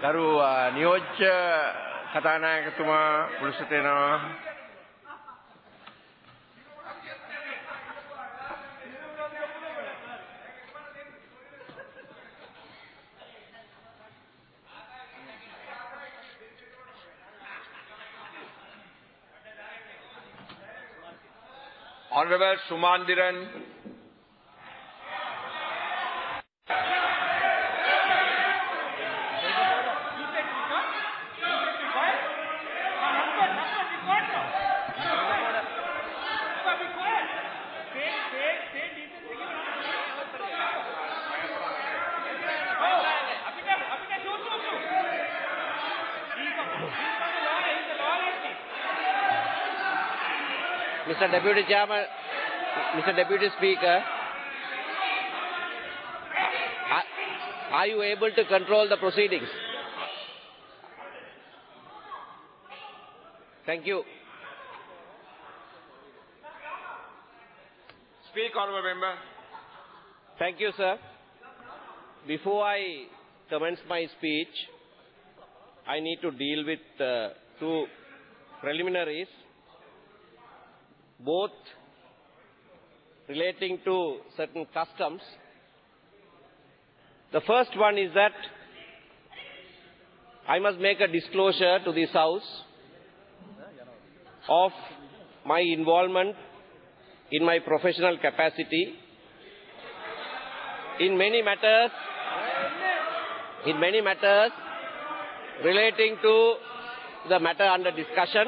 ගරු නියෝජ්‍ය කතානායකතුමා පුරුෂ තේනවා. Honorable Sumandiran. Mr. Deputy Chairman, Mr. Deputy Speaker, are you able to control the proceedings? Thank you. Speak, honourable member. Thank you, sir. Before I commence my speech, I need to deal with two preliminaries, both relating to certain customs. The first one is that I must make a disclosure to this House of my involvement in my professional capacity in many matters relating to the matter under discussion,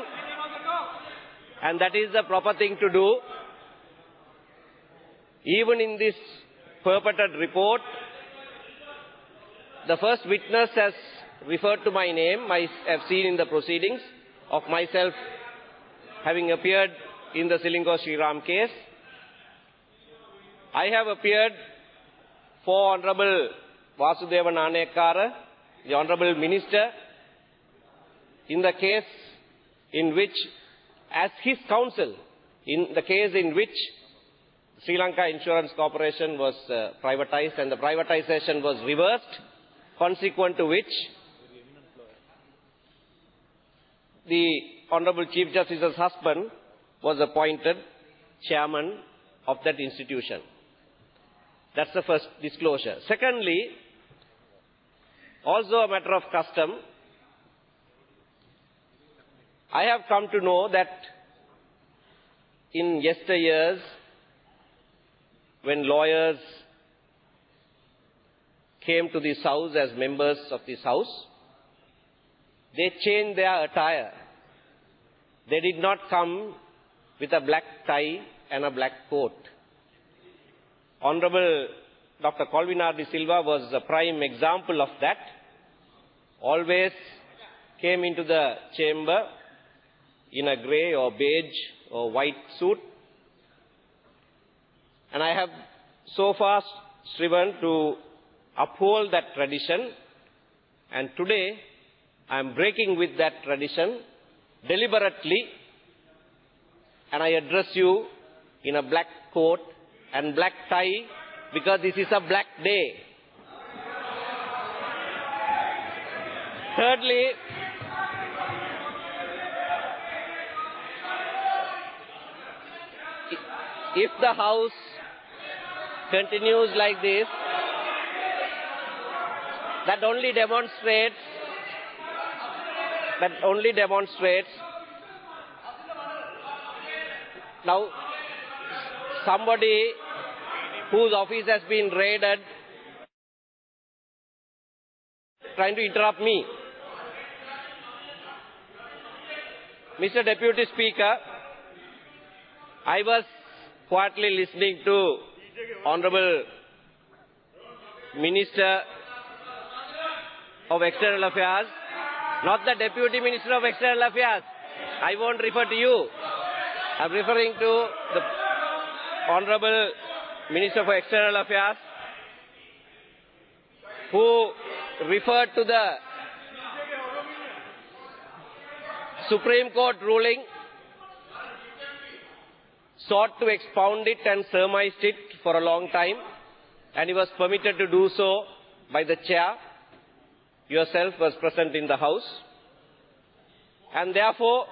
and that is the proper thing to do. Even in this purported report, the first witness has referred to my name. I have seen in the proceedings of myself having appeared in the Silingo Sriram case. I have appeared for Honorable Vasudeva Nanayakara, the Honorable Minister, in the case in which, as his counsel, in the case in which Sri Lanka Insurance Corporation was privatized and the privatization was reversed, consequent to which the Honorable Chief Justice's husband was appointed chairman of that institution. That's the first disclosure. Secondly, also a matter of custom, I have come to know that in yesteryears, when lawyers came to this House as members of this House, they changed their attire. They did not come with a black tie and a black coat. Honorable Dr. Colvinar de Silva was a prime example of that. Always came into the chamber in a grey or beige or white suit. And I have so far striven to uphold that tradition. And today, I am breaking with that tradition deliberately. And I address you in a black coat and black tie because this is a black day. Thirdly, if the House continues like this, that only demonstrates now somebody whose office has been raided trying to interrupt me. Mr. Deputy Speaker, I was quietly listening to Honorable Minister of External Affairs, not the Deputy Minister of External Affairs. I won't refer to you. I'm referring to the Honorable Minister for External Affairs, who referred to the Supreme Court ruling, sought to expound it and surmised it for a long time, and he was permitted to do so by the chair. yourself was present in the house, and therefore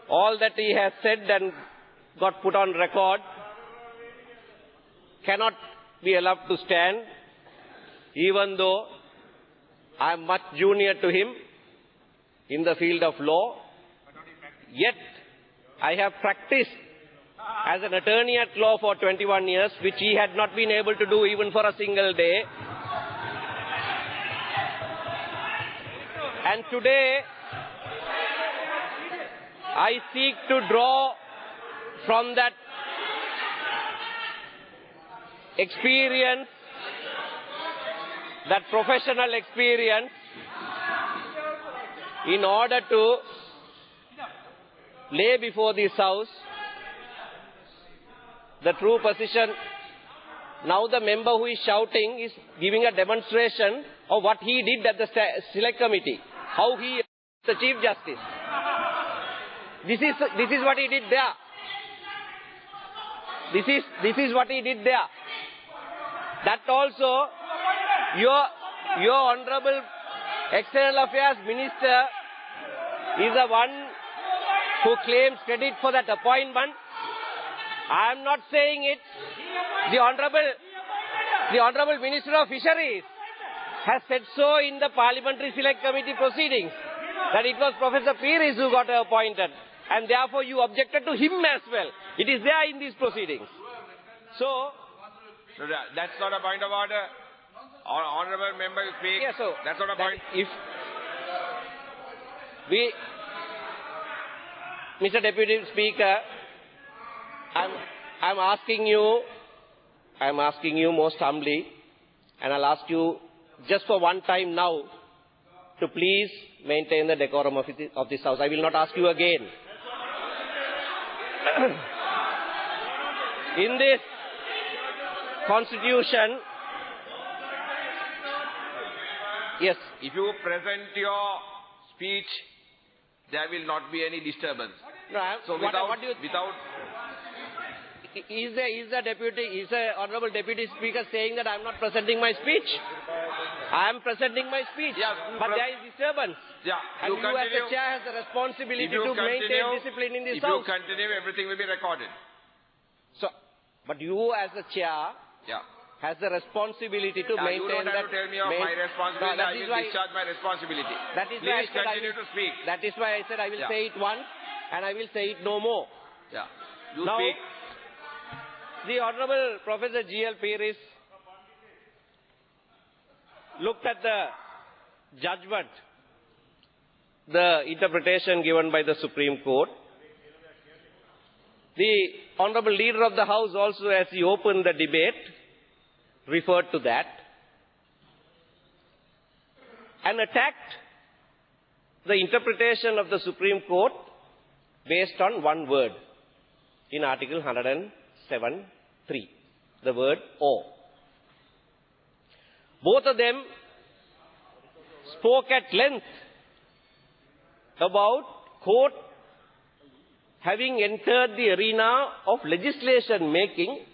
all that he has said and got put on record cannot be allowed to stand, even though I am much junior to him in the field of law. Yet I have practiced as an attorney at law for 21 years, which he had not been able to do even for a single day. And today, I seek to draw from that experience, that professional experience, in order to lay before this House the true position. Now the member who is shouting is giving a demonstration of what he did at the Select Committee, how he is the Chief Justice. This is what he did there. This is what he did there. That also, your Honorable External Affairs Minister is the one who claims credit for that appointment. I am not saying it. The Honorable Minister of Fisheries has said so in the Parliamentary Select Committee proceedings, that it was Professor Peiris who got appointed, and therefore you objected to him as well. It is there in these proceedings. So that's not a point of order. Honorable member speak. Yeah, so that's not a point. If we, Mr. Deputy Speaker, I'm asking you most humbly, and I'll ask you just for one time now to please maintain the decorum of this House. I will not ask you again. In this Constitution, yes. If you present your speech, there will not be any disturbance. No, so is the Honorable Deputy Speaker saying that I am not presenting my speech? I am presenting my speech, yeah, but there is disturbance. Yeah, and you as the chair has the responsibility to maintain discipline in this House. If you continue, everything will be recorded. So, but you as the chair has the responsibility to maintain you don't have to tell me of my responsibility. I will discharge my responsibility. That is Please continue to speak. That is why I said I will say it once and I will say it no more. Yeah. You now, speak. The Honorable Professor G.L. Peiris looked at the judgment, the interpretation given by the Supreme Court. The Honorable Leader of the House also, as he opened the debate, referred to that and attacked the interpretation of the Supreme Court based on one word in Article 107(3), the word "or". Both of them spoke at length about court having entered the arena of legislation making,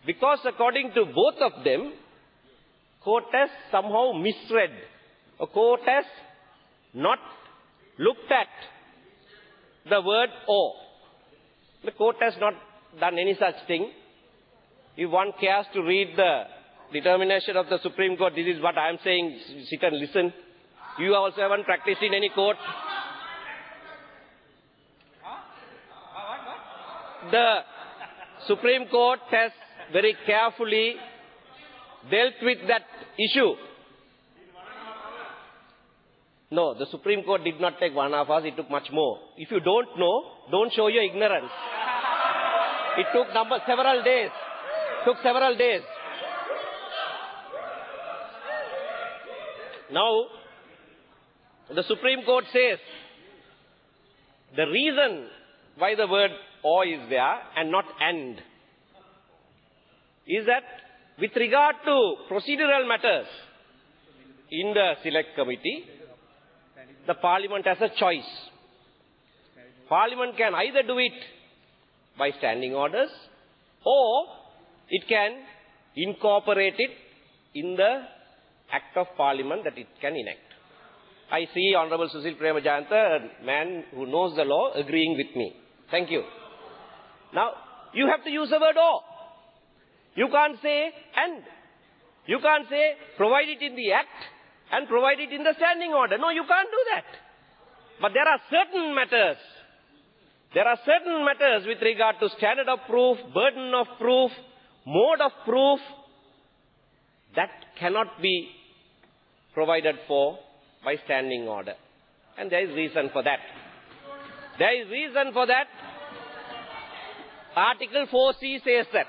because according to both of them, court has somehow misread. A court has not looked at the word "or". The court has not done any such thing. If one cares to read the determination of the Supreme Court, this is what I am saying. Sit and listen. You also haven't practiced in any court. The Supreme Court has very carefully dealt with that issue. No, the Supreme Court did not take 1.5 hours, it took much more. If you don't know, don't show your ignorance. It took several days. Now, the Supreme Court says the reason why the word "or" is there and not "and" is that with regard to procedural matters in the Select Committee, the Parliament has a choice. Parliament can either do it by standing orders, or it can incorporate it in the act of parliament that it can enact. I see Honorable Susil Premajayanta, a man who knows the law, agreeing with me. Thank you. Now, you have to use the word or. You can't say and. You can't say provide it in the act and provide it in the standing order. No, you can't do that. But there are certain matters. There are certain matters with regard to standard of proof, burden of proof, mode of proof that cannot be provided for by standing order. And there is reason for that. There is reason for that. Article 4C says that.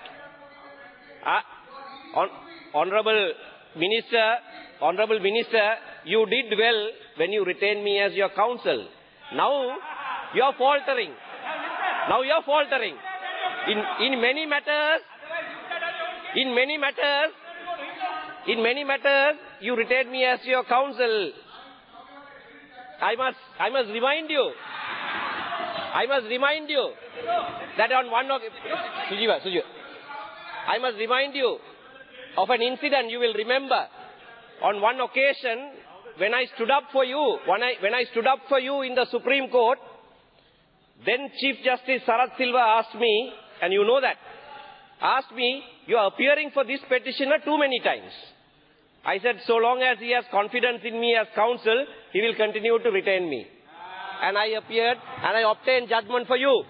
Honorable Minister, you did well when you retained me as your counsel. Now you are faltering. Now you are faltering. In many matters, you retained me as your counsel. I must remind you that on one occasion, I must remind you of an incident you will remember. On one occasion, when I stood up for you, in the Supreme Court, then Chief Justice Sarath Silva asked me, and you know that, you are appearing for this petitioner too many times. I said, so long as he has confidence in me as counsel, he will continue to retain me. And I appeared and I obtained judgment for you.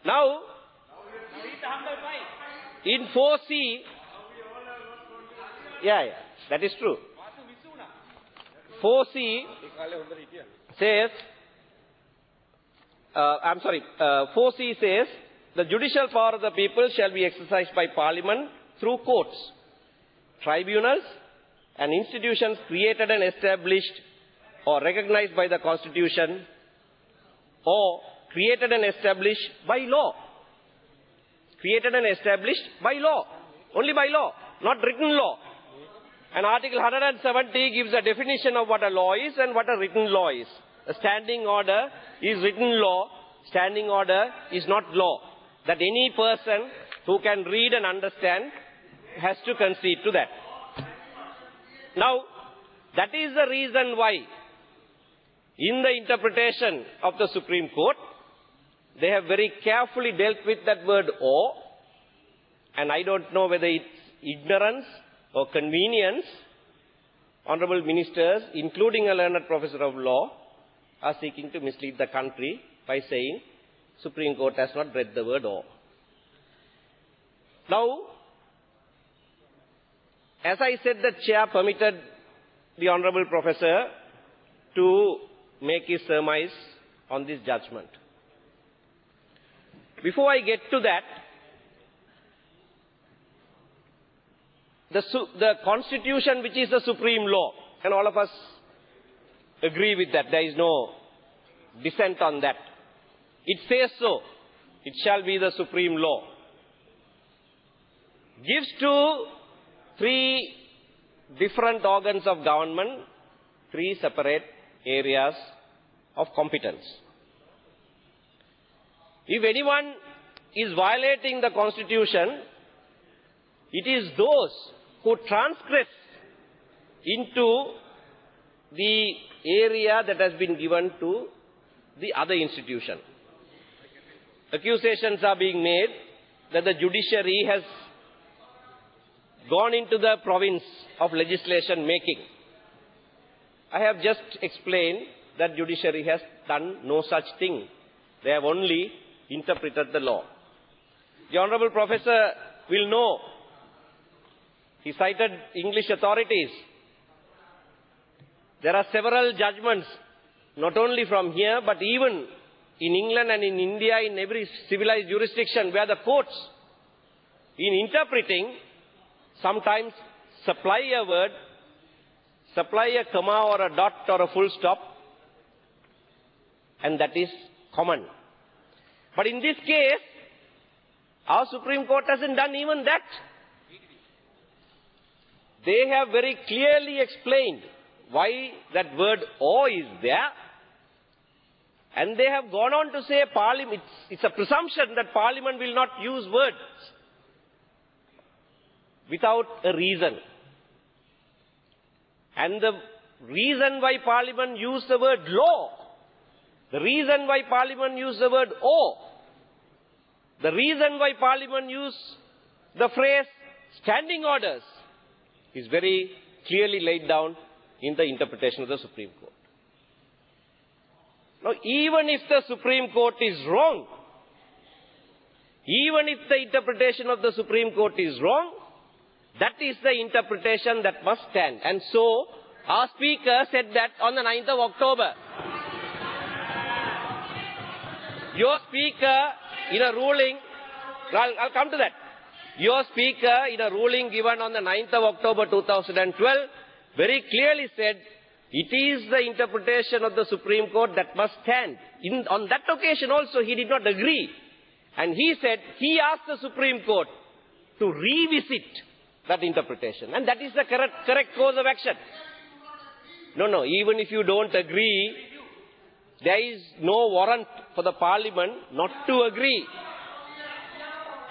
Now, in 4C, that is true. 4C says, 4C says, the judicial power of the people shall be exercised by Parliament through courts, tribunals, and institutions created and established or recognized by the Constitution or created and established by law. Created and established by law. Only by law, not written law. And Article 170 gives a definition of what a law is and what a written law is. A standing order is written law. Standing order is not law. That any person who can read and understand has to concede to that. Now, that is the reason why in the interpretation of the Supreme Court, they have very carefully dealt with that word or, and I don't know whether it's ignorance or convenience. Honorable ministers, including a learned professor of law, are seeking to mislead the country by saying Supreme Court has not read the word or. Now, as I said, the chair permitted the honorable professor to make his surmise on this judgment. Before I get to that, the Constitution, which is the supreme law, and all of us agree with that, there is no dissent on that. It says so. It shall be the supreme law. Gives to three different organs of government, three separate areas of competence. If anyone is violating the Constitution, it is those who transgress into the area that has been given to the other institution. Accusations are being made that the judiciary has gone into the province of legislation making. I have just explained that judiciary has done no such thing. They have only interpreted the law. The honorable professor will know. He cited English authorities. There are several judgments, not only from here, but even in England and in India, in every civilized jurisdiction, where the courts, in interpreting, sometimes supply a word, supply a comma or a dot or a full stop, and that is common. But in this case, our Supreme Court hasn't done even that. They have very clearly explained why that word or is there. And they have gone on to say Parliament, it's a presumption that Parliament will not use words without a reason. And the reason why Parliament used the word law, the reason why Parliament used the word "or," the reason why Parliament used the phrase standing orders is very clearly laid down in the interpretation of the Supreme Court. Now, even if the Supreme Court is wrong, even if the interpretation of the Supreme Court is wrong, that is the interpretation that must stand. And so, our Speaker said that on the 9th of October. Your Speaker, in a ruling, I'll come to that. Your Speaker, in a ruling given on the 9th of October 2012, very clearly said, it is the interpretation of the Supreme Court that must stand. On that occasion also, he did not agree. And he said, he asked the Supreme Court to revisit that interpretation. And that is the correct course of action. No, even if you don't agree, there is no warrant for the Parliament not to agree.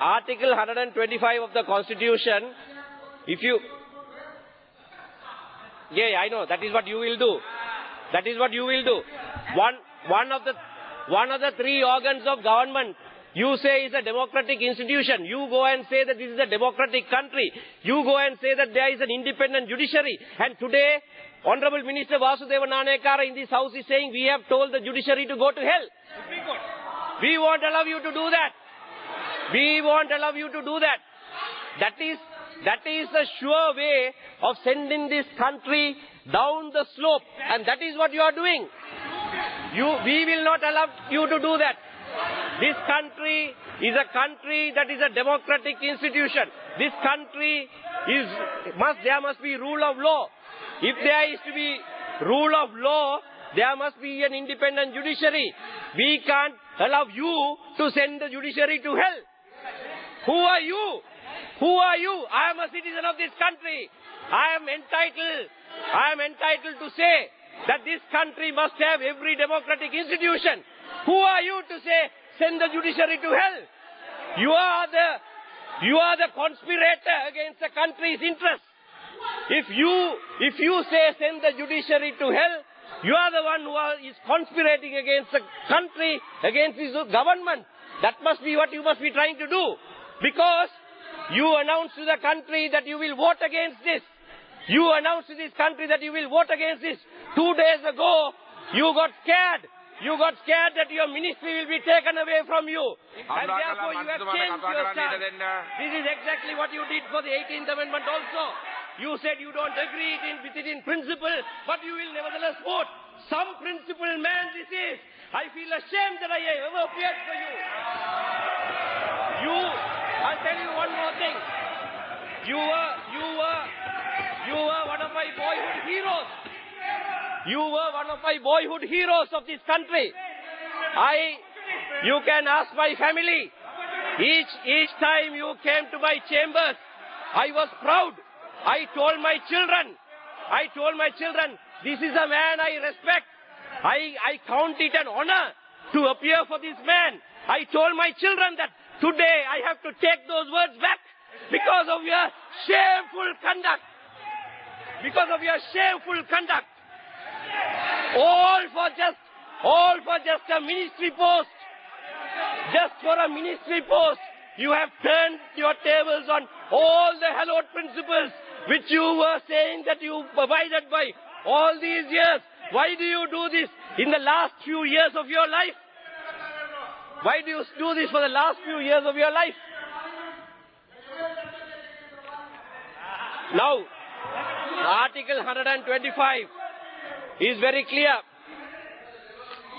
Article 125 of the Constitution, if you... Yeah, I know, that is what you will do. That is what you will do. One of the three organs of government, you say is a democratic institution. You go and say that this is a democratic country. You go and say that there is an independent judiciary. And today, Honorable Minister Vasudeva Nanayakara in this House is saying, we have told the judiciary to go to hell. We won't allow you to do that. We won't allow you to do that. That is the sure way of sending this country down the slope. And that is what you are doing. We will not allow you to do that. This country is a country that is a democratic institution. This country there must be rule of law. If there is to be rule of law, there must be an independent judiciary. We can't allow you to send the judiciary to hell. Who are you? Who are you? I am a citizen of this country. I am entitled to say that this country must have every democratic institution. Who are you to say, send the judiciary to hell? You are the conspirator against the country's interests. If you say send the judiciary to hell, you are the one who is conspirating against the country, against this government. That must be what you must be trying to do. Because you announced to the country that you will vote against this. You announced to this country that you will vote against this. 2 days ago, you got scared. You got scared that your ministry will be taken away from you. And therefore you have changed your stance. This is exactly what you did for the 18th Amendment also. You said you don't agree with it in principle, but you will nevertheless vote. Some principled man this is. I feel ashamed that I ever appeared for you. I'll tell you one more thing. You were one of my boyhood heroes. You were one of my boyhood heroes of this country. You can ask my family. Each time you came to my chambers, I was proud. I told my children, this is a man I respect. I count it an honor to appear for this man. I told my children that today I have to take those words back because of your shameful conduct. Because of your shameful conduct. All for just a ministry post. Just for a ministry post. You have turned your tables on all the hallowed principles which you were saying that you abided by all these years. Why do you do this in the last few years of your life? Why do you do this for the last few years of your life? Now, Article 125 is very clear.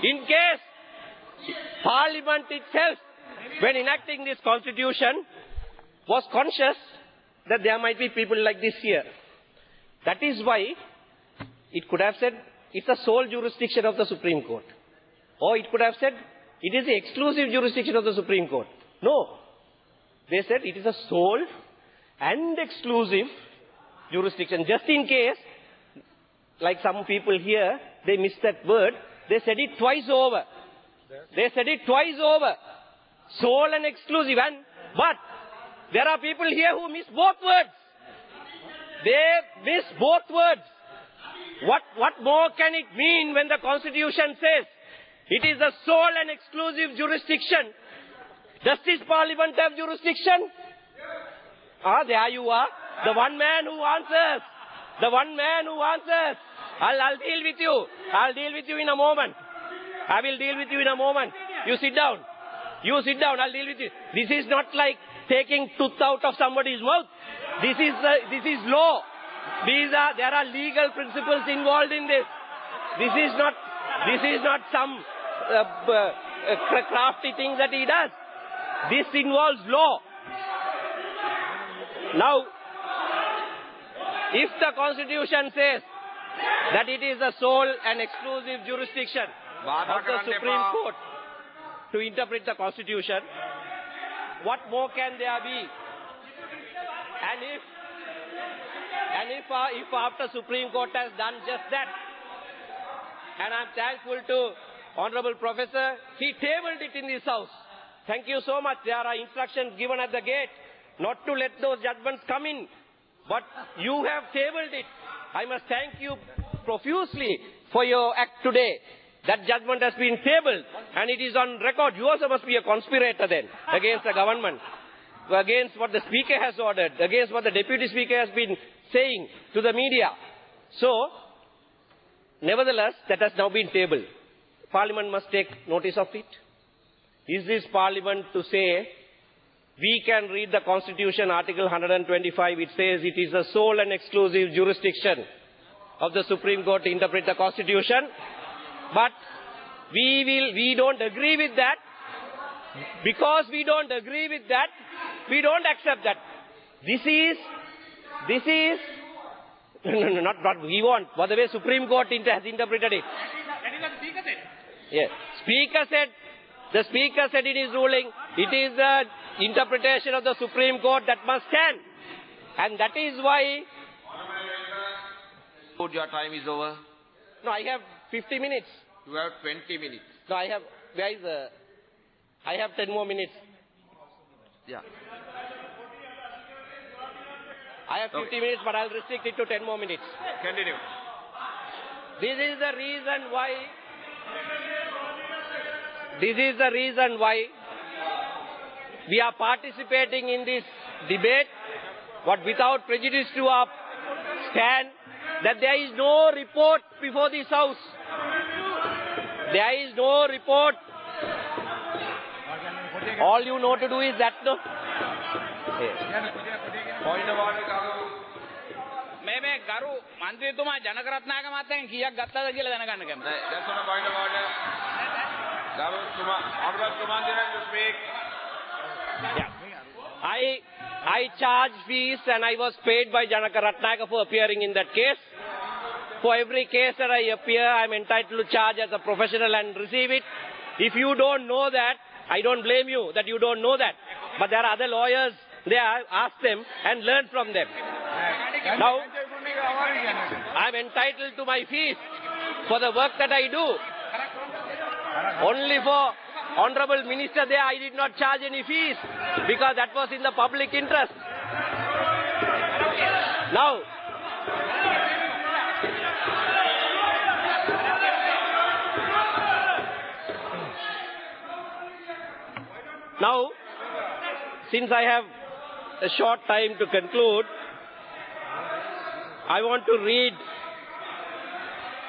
In case Parliament itself, when enacting this constitution, was conscious that there might be people like this here. That is why it could have said it's the sole jurisdiction of the Supreme Court. Or it could have said it is the exclusive jurisdiction of the Supreme Court. No. They said it is a sole and exclusive jurisdiction. Just in case, like some people here, they missed that word, they said it twice over. They said it twice over. Sole and exclusive. But there are people here who miss both words. They miss both words. What more can it mean when the Constitution says it is the sole and exclusive jurisdiction? Does this Parliament have jurisdiction? There you are. The one man who answers. The one man who answers. I'll deal with you. I'll deal with you in a moment. I will deal with you in a moment. You sit down. You sit down. I'll deal with you. This is not like taking tooth out of somebody's mouth. This is law. There are legal principles involved in this. This is not some crafty thing that he does. This involves law. Now, if the Constitution says that it is the sole and exclusive jurisdiction of the Supreme Court to interpret the Constitution, what more can there be? And if after Supreme Court has done just that, and I'm thankful to Honorable Professor, he tabled it in this House. Thank you so much. There are instructions given at the gate not to let those judgments come in. But you have tabled it. I must thank you profusely for your act today. That judgment has been tabled and it is on record. You also must be a conspirator then against the government, against what the Speaker has ordered, against what the Deputy Speaker has been saying to the media. So, nevertheless, that has now been tabled. Parliament must take notice of it. Is this Parliament to say, we can read the Constitution, Article 125, it says it is the sole and exclusive jurisdiction of the Supreme Court to interpret the Constitution, but we don't agree with that. Because we don't agree with that, we don't accept that. This is not what we want, but the way Supreme Court has interpreted it. That is what the Speaker said. Yes. The Speaker said in his ruling, it is the interpretation of the Supreme Court that must stand. And that is why... Your time is over. No, I have 50 minutes. You have 20 minutes. No, I have... Where is the... I have 10 more minutes. Yeah. I have 50 minutes, but I'll restrict it to 10 more minutes. Continue. This is the reason why we are participating in this debate, but without prejudice to our stand, that there is no report before this House. There is no report. All you know to do is that, no? Point of order, Garu. මේ ගරු මන්ත්‍රීතුමා ජනකරත්නායක මහත්තයන් කීයක් ගත්තද කියලා දැනගන්න කැමතියි. That's not a point of order. Garu, Honorable Sumandiran, you speak. Yeah. I charge fees and I was paid by Janaka Ratnayaka for appearing in that case. For every case that I appear, I am entitled to charge as a professional and receive it. If you don't know that, I don't blame you that you don't know that. But there are other lawyers there, ask them and learn from them. Now, I am entitled to my fees for the work that I do. Only for Honorable Minister there, I did not charge any fees because that was in the public interest. Now, since I have a short time to conclude, I want to read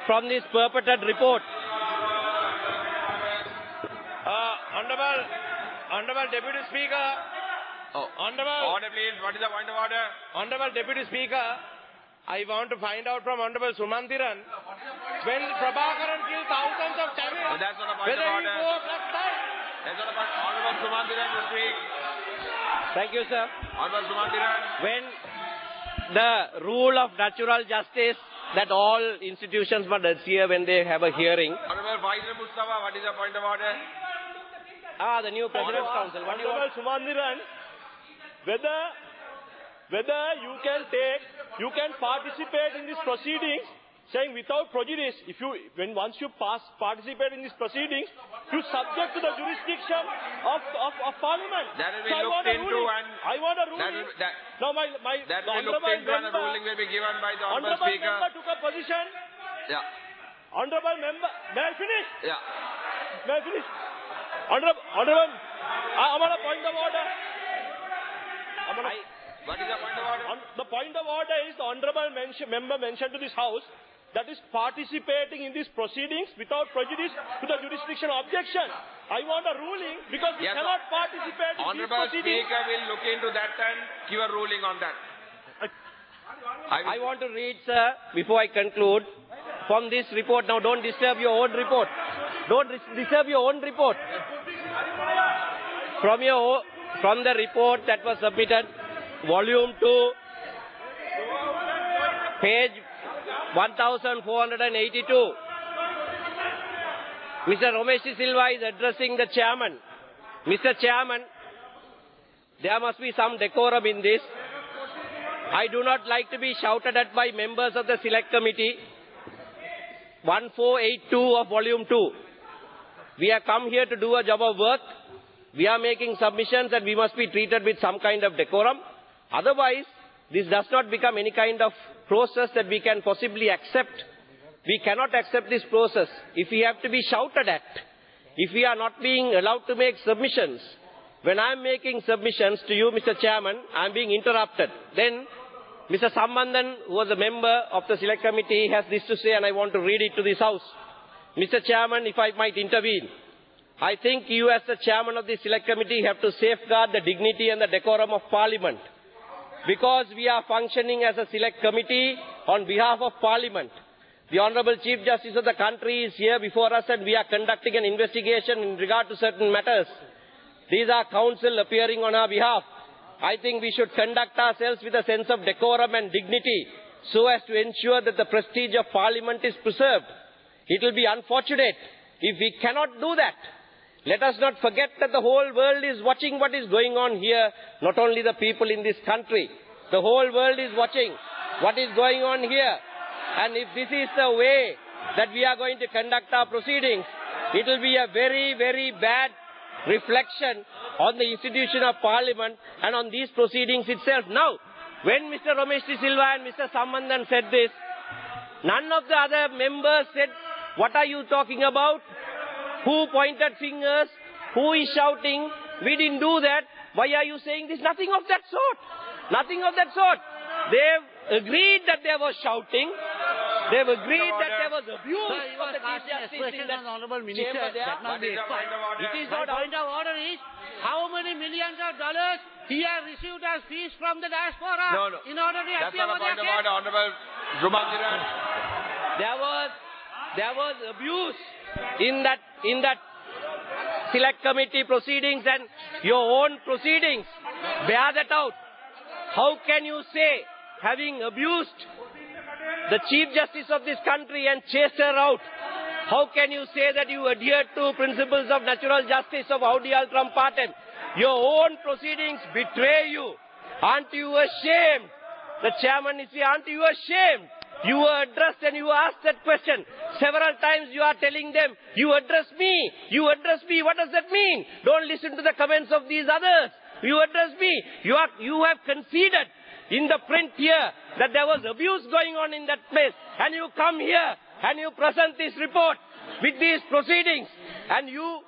from this purported report. Honorable Deputy Speaker. Order, please. What is the point of order? Honorable Deputy Speaker, I want to find out from Honorable Sumandiran, when Prabhakaran killed thousands of Tamils, No, that's not a point whether of he order. wore black tie. That's not a point. Honorable Sumandiran, you speak. Thank you, sir. Honorable Sumandiran. When the rule of natural justice that all institutions must adhere when they have a hearing. Honorable Faisal Mustafa, what is the point of order? The new President's Council. What do you want? Sumandiran, whether you can participate in these proceedings, saying without prejudice, once you participate in these proceedings, you subject to the jurisdiction of Parliament. That will be So looked into and I want a ruling. that Now will be looked into and a ruling will be given by the Honorable Honorable Speaker. member took a position Yeah. Honorable member, may I finish? Yeah. May I finish? Honorable, I'm on a point of order. What is the point of order? The point of order is the honorable member mentioned to this house that is participating in these proceedings without prejudice to the jurisdiction objection. I want a ruling because we Yes, cannot participate in these Honorable proceedings. Speaker will look into that and give a ruling on that. I want to read, sir, before I conclude, from this report. Now, don't disturb your own report. Don't disturb your own report. From the report that was submitted, volume 2, page 1482. Mr. Romesh Silva is addressing the chairman. Mr. Chairman, there must be some decorum in this. I do not like to be shouted at by members of the select committee. 1482 of volume 2. We have come here to do a job of work. We are making submissions and we must be treated with some kind of decorum. Otherwise, this does not become any kind of process that we can possibly accept. We cannot accept this process. If we have to be shouted at, if we are not being allowed to make submissions, when I am making submissions to you, Mr. Chairman, I am being interrupted. Then, Mr. Sambandhan, who was a member of the select committee, has this to say and I want to read it to this house. Mr. Chairman, if I might intervene, I think you as the chairman of the select committee have to safeguard the dignity and the decorum of Parliament. Because we are functioning as a select committee on behalf of Parliament. The Honourable Chief Justice of the country is here before us and we are conducting an investigation in regard to certain matters. These are counsel appearing on our behalf. I think we should conduct ourselves with a sense of decorum and dignity so as to ensure that the prestige of Parliament is preserved. It will be unfortunate if we cannot do that. Let us not forget that the whole world is watching what is going on here, not only the people in this country. The whole world is watching what is going on here. And if this is the way that we are going to conduct our proceedings, it will be a very, very bad reflection on the institution of Parliament and on these proceedings itself. Now, when Mr. Romesh Silva and Mr. Sambandhan said this, none of the other members said, what are you talking about? Who pointed fingers? Who is shouting? We didn't do that. Why are you saying this? Nothing of that sort. Nothing of that sort. They've agreed that there was shouting. They've agreed that there was abuse of the Chief Justice in that Honourable Minister, chamber there. that must be explained. It is My not point of order is, how many millions of dollars he has received as fees from the diaspora in order to That's appear not a on point their of case? order, Honourable Jumanjiran. There was abuse in that select committee proceedings and your own proceedings. Bear that out. How can you say, having abused the Chief Justice of this country and chased her out, how can you say that you adhere to principles of natural justice of Audi Altram Partem? Your own proceedings betray you. Aren't you ashamed? The chairman is here. Aren't you ashamed? You were addressed and you asked that question. Several times you are telling them, you address me. You address me. What does that mean? Don't listen to the comments of these others. You address me. You have conceded in the print here that there was abuse going on in that place. And you come here and you present this report with these proceedings. And you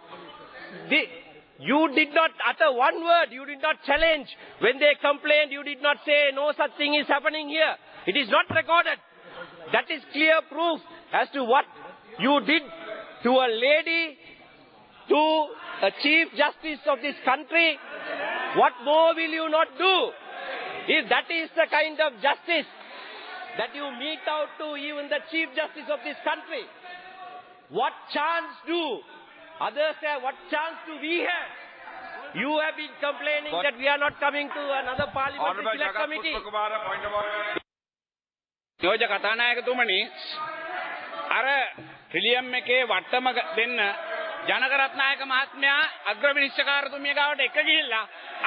did not utter one word. You did not challenge. When they complained, you did not say no such thing is happening here. It is not recorded. That is clear proof as to what you did to a lady, to a Chief Justice of this country. What more will you not do? If that is the kind of justice that you mete out to even the Chief Justice of this country, what chance do others have? What chance do we have? You have been complaining that we are not coming to another parliamentary Honourable select Jagat committee. Pushpakumara, point of order. යෝජ කතානායකතුමනි අර ට්‍රිලියම් එකේ වට්ටම දෙන්න ජනකරත්නායක මහත්මයා අග්‍රවිනිශ්චයකාරතුමිය ගාවට එක ගිහිල්ලා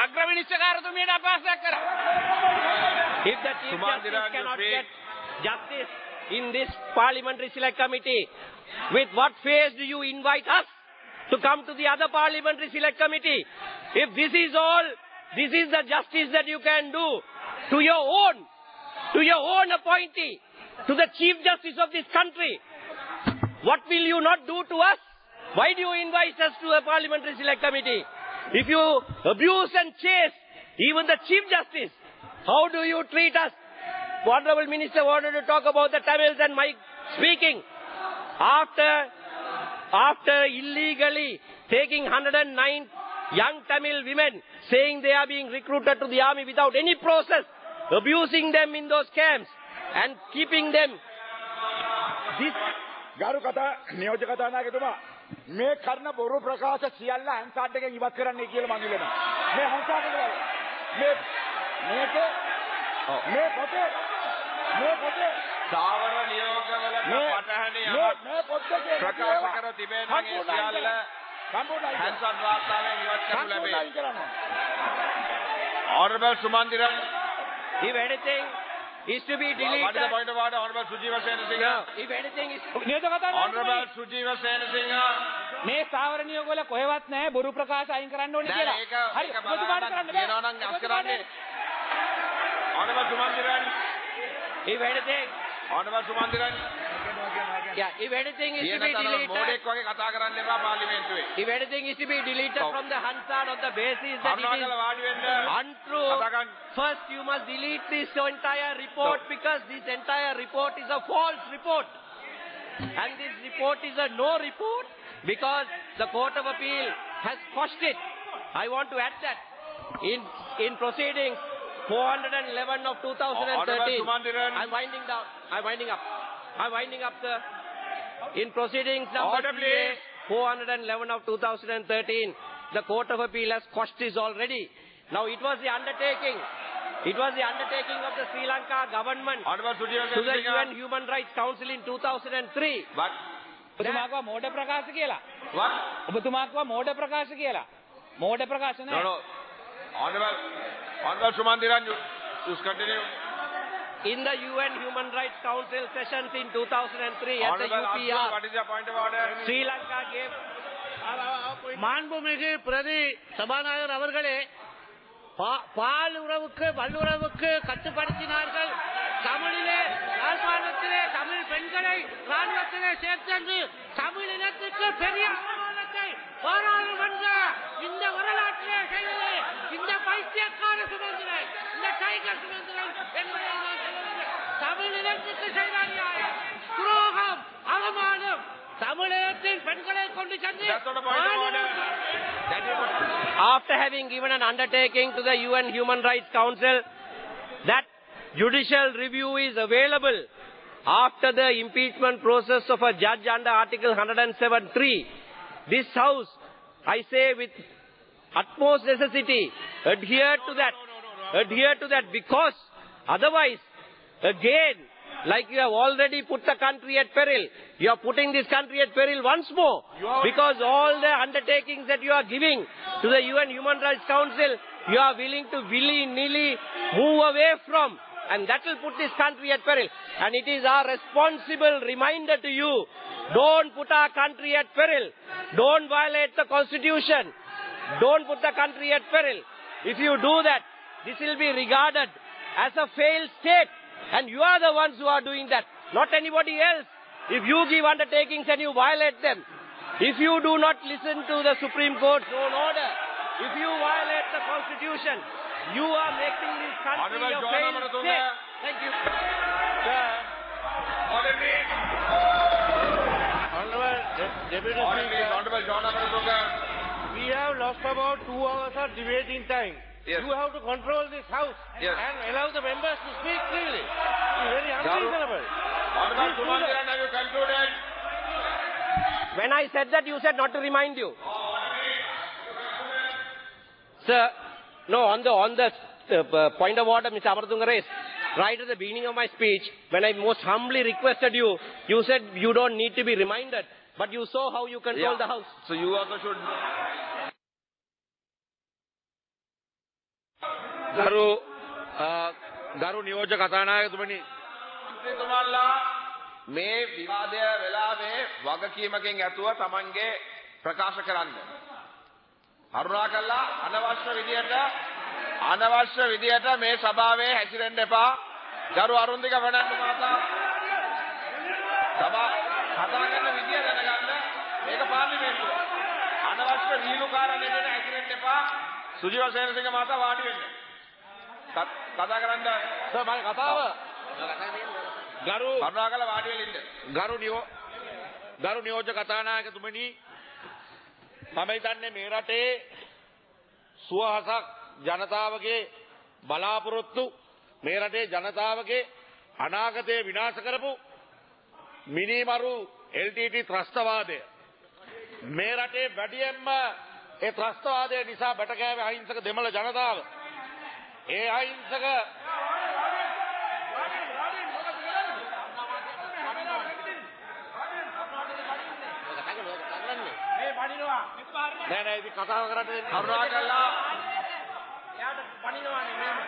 අග්‍රවිනිශ්චයකාරතුමියට අපහාසයක් කරා. If the Chief Justice cannot get justice in this parliamentary select committee, with what face do you invite us to come to the other parliamentary select committee? If this is the justice that you can do to your own appointee, to the Chief Justice of this country. What will you not do to us? Why do you invite us to a parliamentary select committee? If you abuse and chase even the Chief Justice, how do you treat us? Honorable Minister wanted to talk about the Tamils and my speaking. After illegally taking 109 young Tamil women, saying they are being recruited to the army without any process, abusing them in those camps and keeping them. ගරු කතා නියෝජ්‍ය කතානායකතුමා මේ කරන බොරු ප්‍රකාශ සියල්ල හන්සාඩ් එකෙන් ඉවත් කරන්නයි කියලා මම ඉල්ලනවා. මේ හන්සාඩ් එක මේ පොතේ සාවර නියෝගවලට පටහැනියක් ප්‍රකාශ කර තිබෙන ඒ සියල්ල හන්සාඩ් වාර්තාවෙන් ඉවත් කරනු ලැබේ. Honorable Sumandiran, if anything is to be deleted. What is the point of order, Honorable Sujiva Senasinghe? If anything is Honorable Sujiva Senasinghe. මේ ස්ථාවර නියෝගවල කොහෙවත් නැහැ බොරු ප්‍රකාශ අයින් කරන්න ඕනේ කියලා. හරි ඔබතුමාට කරන්න බෑ. කියනවා නම් අස් කරන්නේ. Honorable Sumandiran. If anything. Honorable Sumandiran. Yeah, if anything is to be deleted. මොඩෙක් වගේ කතා කරන්න එපා පාර්ලිමේන්තුවේ. If anything is to be deleted from the Hansard on the basis that it is untrue, first you must delete this entire report because this entire report is a false report. And this report is a no report because the Court of Appeal has quashed it. I want to add that in proceedings 411 of 2013. I'm winding up the in proceedings number 411 of 2013, the Court of Appeal has quashed this already. Now it was the undertaking of the Sri Lanka government to the UN Human Rights Council in 2003. What? ඔබතුමාකව මෝඩ ප්‍රකාශ කියලා. What? ඔබතුමාකව මෝඩ ප්‍රකාශ කියලා. මෝඩ ප්‍රකාශ නෑ. No. Honorable Sumandiran, you continue. In the UN Human Rights Council sessions in 2003 at the UPR, what is your point of order? Sri Lanka gave... மாண்புமிகு பிரதி சபாநாயகர் அவர்களே, பால் உறவுக்கு வல்லுறவுக்கு கட்டுப்படுத்தினார்கள். தமிழிலே யாழ்ப்பாணத்திலே தமிழ் பெண்களை ராணுவத்திலே சேர்த்தென்று தமிழ் இனத்துக்கு பெரிய அவமானத்தை பாராளுமன்ற இந்த வரலாற்றிலே செய்தது இந்த பைத்தியக்கார சுமந்திரன், இந்த டைகர் சுமந்திரன் என்பதை நான் சொல்லுகிறேன். தமிழ் இனத்துக்கு செய்த அநியாயம், துரோகம், அவமானம், தமிழகத்தின் பெண்களை கொண்டு சென்று after having given an undertaking to the UN Human Rights Council that judicial review is available after the impeachment process of a judge under Article 107(3), this House, I say with utmost necessity, adhere to that because otherwise, again, like you have already put the country at peril, you are putting this country at peril once more because all the undertakings that you are giving to the UN Human Rights Council, you are willing to willy-nilly move away from, and that will put this country at peril. And it is our responsible reminder to you, don't put our country at peril. Don't violate the Constitution. Don't put the country at peril. If you do that, this will be regarded as a failed state. And you are the ones who are doing that, not anybody else. If you give undertakings and you violate them, if you do not listen to the Supreme Court's own order, if you violate the Constitution, you are making this country a failed state. Thank you. Honorable Deputy Speaker, we have lost about 2 hours of debating time. Yes. You have to control this House and allow the members to speak freely. It's very unreasonable. Honorable Sumandiran, have you concluded? When I said that, you said not to remind you. Sir, no, on the point of order, Mr. Amartunga raised, right at the beginning of my speech, when I most humbly requested you, you said you don't need to be reminded, but you saw how you control the House. So you also should... ගරු නියෝජ්‍ය කතානායකතුමනි මන්ත්‍රීතුමන්ලා මේ විවාදය වෙලාවේ වගකීමකින් ඇතුව තමන්ගේ ප්‍රකාශ කරන්න. කරුණාකරලා අනවශ්‍ය විදියට මේ සභාවේ හැසිරෙන්න එපා. ගරු අරුන්දික වඩන්න මහතා සභා කතා කරන විදිය දැනගන්න. මේක පාර්ලිමේන්තුව. අනවශ්‍ය වීලුකාරණයට ඇතිරෙන්න එපා. සුජීව සේනසිංහ මහතා වාඩි වෙන්න. කතා කරන්න. සර් මගේ කතාව ගරු කරුණාකරලා වාඩි වෙලා ඉන්න. ගරු නියෝජ්‍ය කතානායකතුමනි, මම හිතන්නේ මේ රටේ සුවහසක් ජනතාවගේ බලාපොරොත්තු, මේ රටේ ජනතාවගේ අනාගතය විනාශ කරපු මිනිමරු LTT ත්‍රස්තවාදය, මේ රටේ වැඩියෙන්ම ඒ ත්‍රස්තවාදය නිසා බැටකෑවේ අහිංසක දෙමළ ජනතාව, ඒ අහිංසක නෑ ඉතින් කතාව කරන්නේ කරුණාකරලා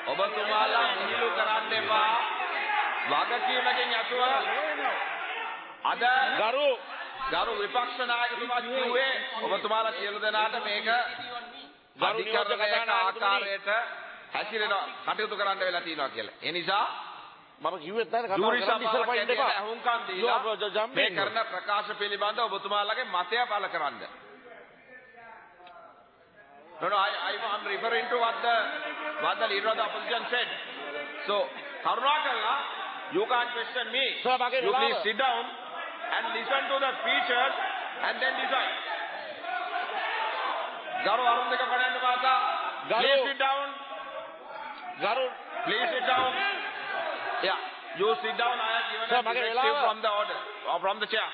ඔබතුමාලා නිලු කරන්න එපා. වගකීමකින් යතුව අද ගරු විපක්ෂ 나යකතුමා කිව්වේ ඔබතුමාලා සියලු දෙනාට මේක අධිකරණයක ආකාරයට හැසිරෙනවා කටයුතු කරන්න වෙලා තියෙනවා කියලා. ඒ නිසා මම කිව්වෙත් නැහැ කතාව කරන්න ඉස්සර පයින් දෙපා. අහුම්කම් දීලා මේ කරන ප්‍රකාශ පිළිබඳව ඔබතුමාලගේ මතය පළ කරන්න. No, I'm referring to what the leader of the opposition said. So, Karunakaran, you can't question me. Sir, you please sit down and listen to the speeches and then decide. Garu Arundika Pananda Mata, please sit down. Garu, please sit down. Yeah, you sit down. I have given a directive from the order, or from the chair.